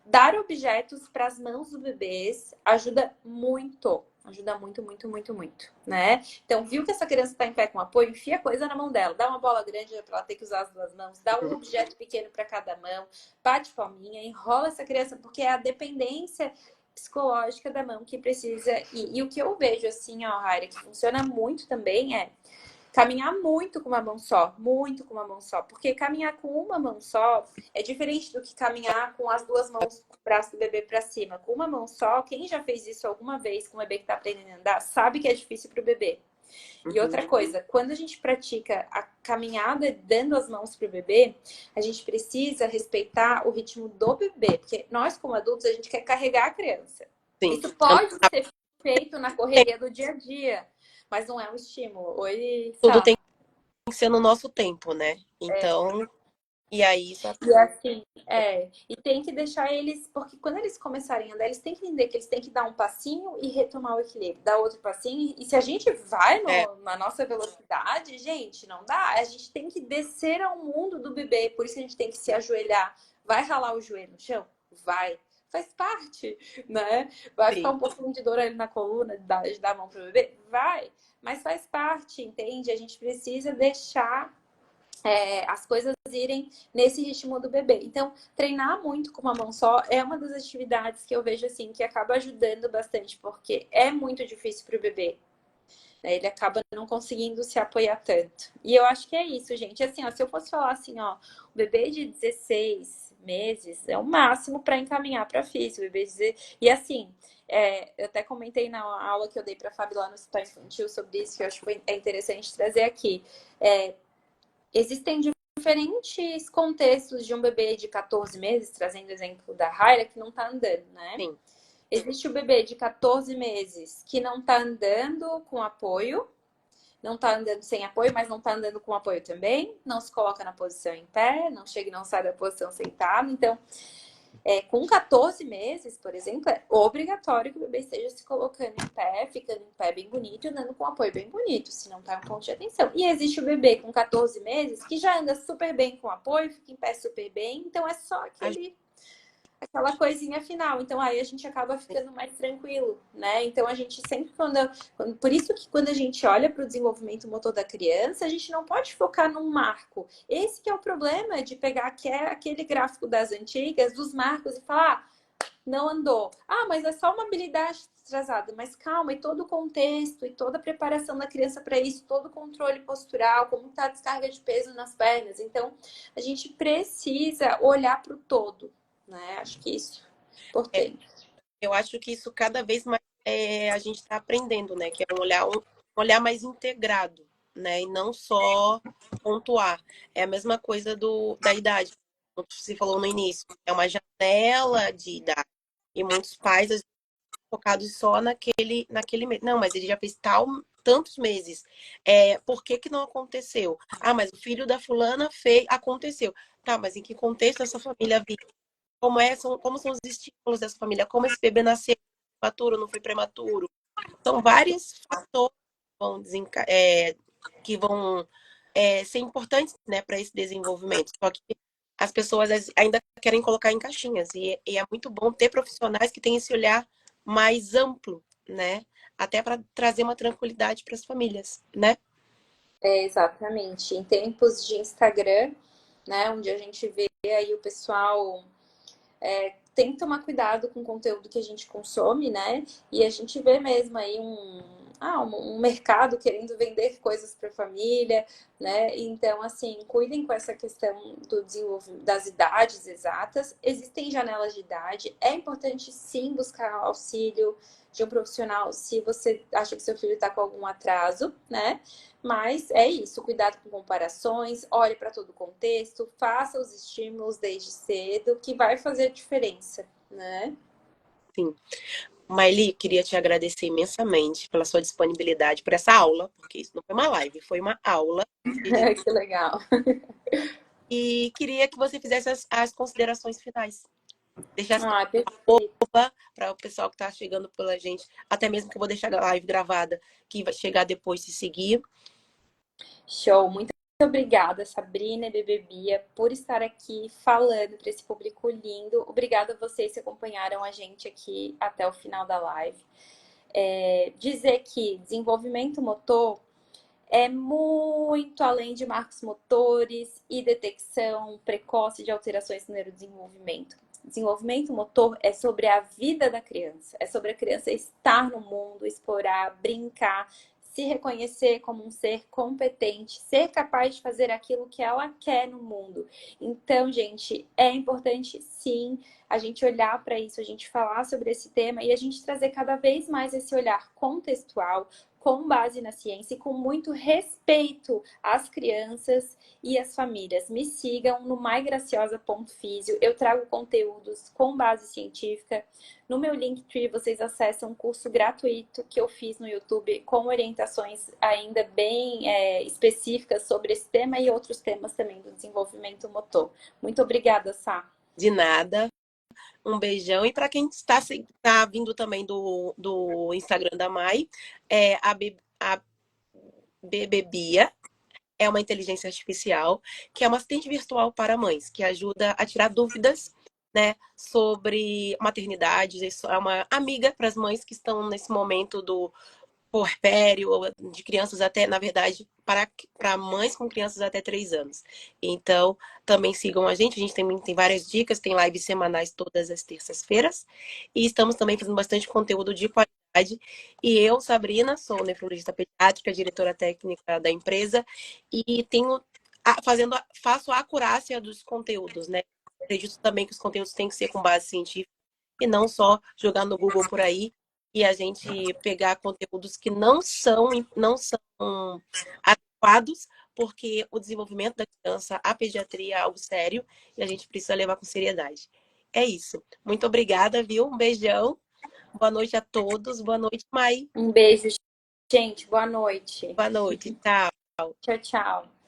Dar objetos para as mãos dos bebês ajuda muito. Ajuda muito, muito, muito, muito, né? Então, viu que essa criança está em pé com apoio? Enfia coisa na mão dela. Dá uma bola grande para ela ter que usar as duas mãos. Dá um objeto pequeno para cada mão. Bate palminha, enrola essa criança, porque é a dependência psicológica da mão que precisa. E o que eu vejo, assim, ó, Raira, que funciona muito também é caminhar muito com uma mão só, muito com uma mão só. Porque caminhar com uma mão só é diferente do que caminhar com as duas mãos, o braço do bebê para cima. Com uma mão só, quem já fez isso alguma vez com um bebê que está aprendendo a andar, sabe que é difícil para o bebê. E outra coisa, quando a gente pratica a caminhada dando as mãos para o bebê, a gente precisa respeitar o ritmo do bebê. Porque nós, como adultos, a gente quer carregar a criança. Sim. Isso pode ser feito na correria do dia a dia, mas não é um estímulo. Oi, Tudo Sá. tem que ser no nosso tempo, né? Então, e aí isso E assim, e tem que deixar eles, porque quando eles começarem a andar, eles têm que entender que eles têm que dar um passinho e retomar o equilíbrio, dar outro passinho, e se a gente vai é, na nossa velocidade, gente, não dá, a gente tem que descer ao mundo do bebê, por isso a gente tem que se ajoelhar, vai ralar o joelho no chão? Vai. Faz parte, né? Vai ficar sim. um pouquinho de dor ali na coluna, de dar a mão pro bebê? Vai. Mas faz parte, entende? A gente precisa deixar as coisas irem nesse ritmo do bebê. Então, treinar muito com uma mão só é uma das atividades que eu vejo assim que acaba ajudando bastante, porque é muito difícil para o bebê, né? Ele acaba não conseguindo se apoiar tanto. E eu acho que é isso, gente. Assim, ó, se eu fosse falar assim, ó, o bebê de 16 meses é o máximo para encaminhar para físico. E assim, eu até comentei na aula que eu dei para a Fábio lá no Hospital Infantil sobre isso, que eu acho que é interessante trazer aqui. Existem diferentes contextos de um bebê de 14 meses, trazendo o exemplo da Raira, que não está andando, né? Sim. Existe o bebê de 14 meses que não está andando com apoio, não está andando sem apoio, mas não está andando com apoio também, não se coloca na posição em pé, não chega e não sai da posição sentado. Então, com 14 meses, por exemplo, é obrigatório que o bebê esteja se colocando em pé, ficando em pé bem bonito e andando com apoio bem bonito, senão tá um ponto de atenção. E existe o bebê com 14 meses que já anda super bem com apoio, fica em pé super bem, então é só aquela coisinha final. Então aí a gente acaba ficando mais tranquilo, né? Então a gente sempre por isso que quando a gente olha para o desenvolvimento motor da criança, a gente não pode focar num marco. Esse que é o problema de pegar aquele gráfico das antigas, dos marcos e falar, não andou. Ah, mas é só uma habilidade atrasada. Mas calma, e todo o contexto, e toda a preparação da criança para isso, todo o controle postural, como está a descarga de peso nas pernas. Então, a gente precisa olhar para o todo, né? Acho que isso é É, importante. eu acho que isso cada vez mais a gente está aprendendo, né? Que é um olhar mais integrado, né? E não só pontuar. É a mesma coisa da idade, como você falou no início. É uma janela de idade. E muitos pais às vezes, focados só naquele mês. Não, mas ele já fez tantos meses. Por que que não aconteceu? Ah, mas o filho da fulana fez, aconteceu. Tá, mas em que contexto essa família vive? Como são os estímulos dessa família? Como esse bebê nasceu prematuro, não foi prematuro? São vários fatores que que vão ser importantes, né, para esse desenvolvimento. Só que as pessoas ainda querem colocar em caixinhas. E é muito bom ter profissionais que têm esse olhar mais amplo, né? Até para trazer uma tranquilidade para as famílias, né? Exatamente. Em tempos de Instagram, né, onde a gente vê aí o pessoal tem que tomar cuidado com o conteúdo que a gente consome, né? E a gente vê mesmo aí um mercado querendo vender coisas para a família, né? Então, assim, cuidem com essa questão do desenvolvimento das idades exatas. Existem janelas de idade. É importante, sim, buscar auxílio de um profissional se você acha que seu filho está com algum atraso, né? Mas é isso, cuidado com comparações, olhe para todo o contexto, faça os estímulos desde cedo, que vai fazer diferença, né? Sim. Maili, queria te agradecer imensamente pela sua disponibilidade por essa aula, porque isso não foi uma live, foi uma aula. Que legal. E queria que você fizesse as considerações finais. Deixasse Ah, perfeito. para o pessoal que está chegando pela gente, até mesmo que eu vou deixar a live gravada, que vai chegar depois de seguir. Show. Muito obrigada, Sabrina e Bebê Bia, por estar aqui falando para esse público lindo. Obrigada a vocês que acompanharam a gente aqui até o final da live. Dizer que desenvolvimento motor é muito além de marcos motores e detecção precoce de alterações no neurodesenvolvimento. Desenvolvimento motor é sobre a vida da criança, é sobre a criança estar no mundo, explorar, brincar, se reconhecer como um ser competente, ser capaz de fazer aquilo que ela quer no mundo. Então, gente, é importante sim a gente olhar para isso, a gente falar sobre esse tema e a gente trazer cada vez mais esse olhar contextual, com base na ciência e com muito respeito às crianças e às famílias. Me sigam no maigraciosa.fisio. Eu trago conteúdos com base científica. No meu Linktree vocês acessam um curso gratuito que eu fiz no YouTube com orientações ainda bem específicas sobre esse tema e outros temas também do desenvolvimento motor. Muito obrigada, Sá. De nada. Um beijão. E para quem está vindo também do Instagram da Mai, a Bebebia é uma inteligência artificial que é uma assistente virtual para mães, que ajuda a tirar dúvidas, né, sobre maternidade. Isso é uma amiga para as mães que estão nesse momento puerpério, de crianças até, na verdade, para mães com crianças até 3 anos. Então, também sigam a gente tem várias dicas, tem lives semanais todas as terças-feiras, e estamos também fazendo bastante conteúdo de qualidade. E eu, Sabrina, sou nefrologista pediátrica, diretora técnica da empresa, e faço a acurácia dos conteúdos, né? Acredito também que os conteúdos têm que ser com base científica e não só jogar no Google por aí e a gente pegar conteúdos que não são adequados, porque o desenvolvimento da criança, a pediatria é algo sério e a gente precisa levar com seriedade. É isso. Muito obrigada, viu? Um beijão. Boa noite a todos. Boa noite, Mai. Um beijo, gente. Boa noite. Boa noite. Tchau. Tchau, tchau.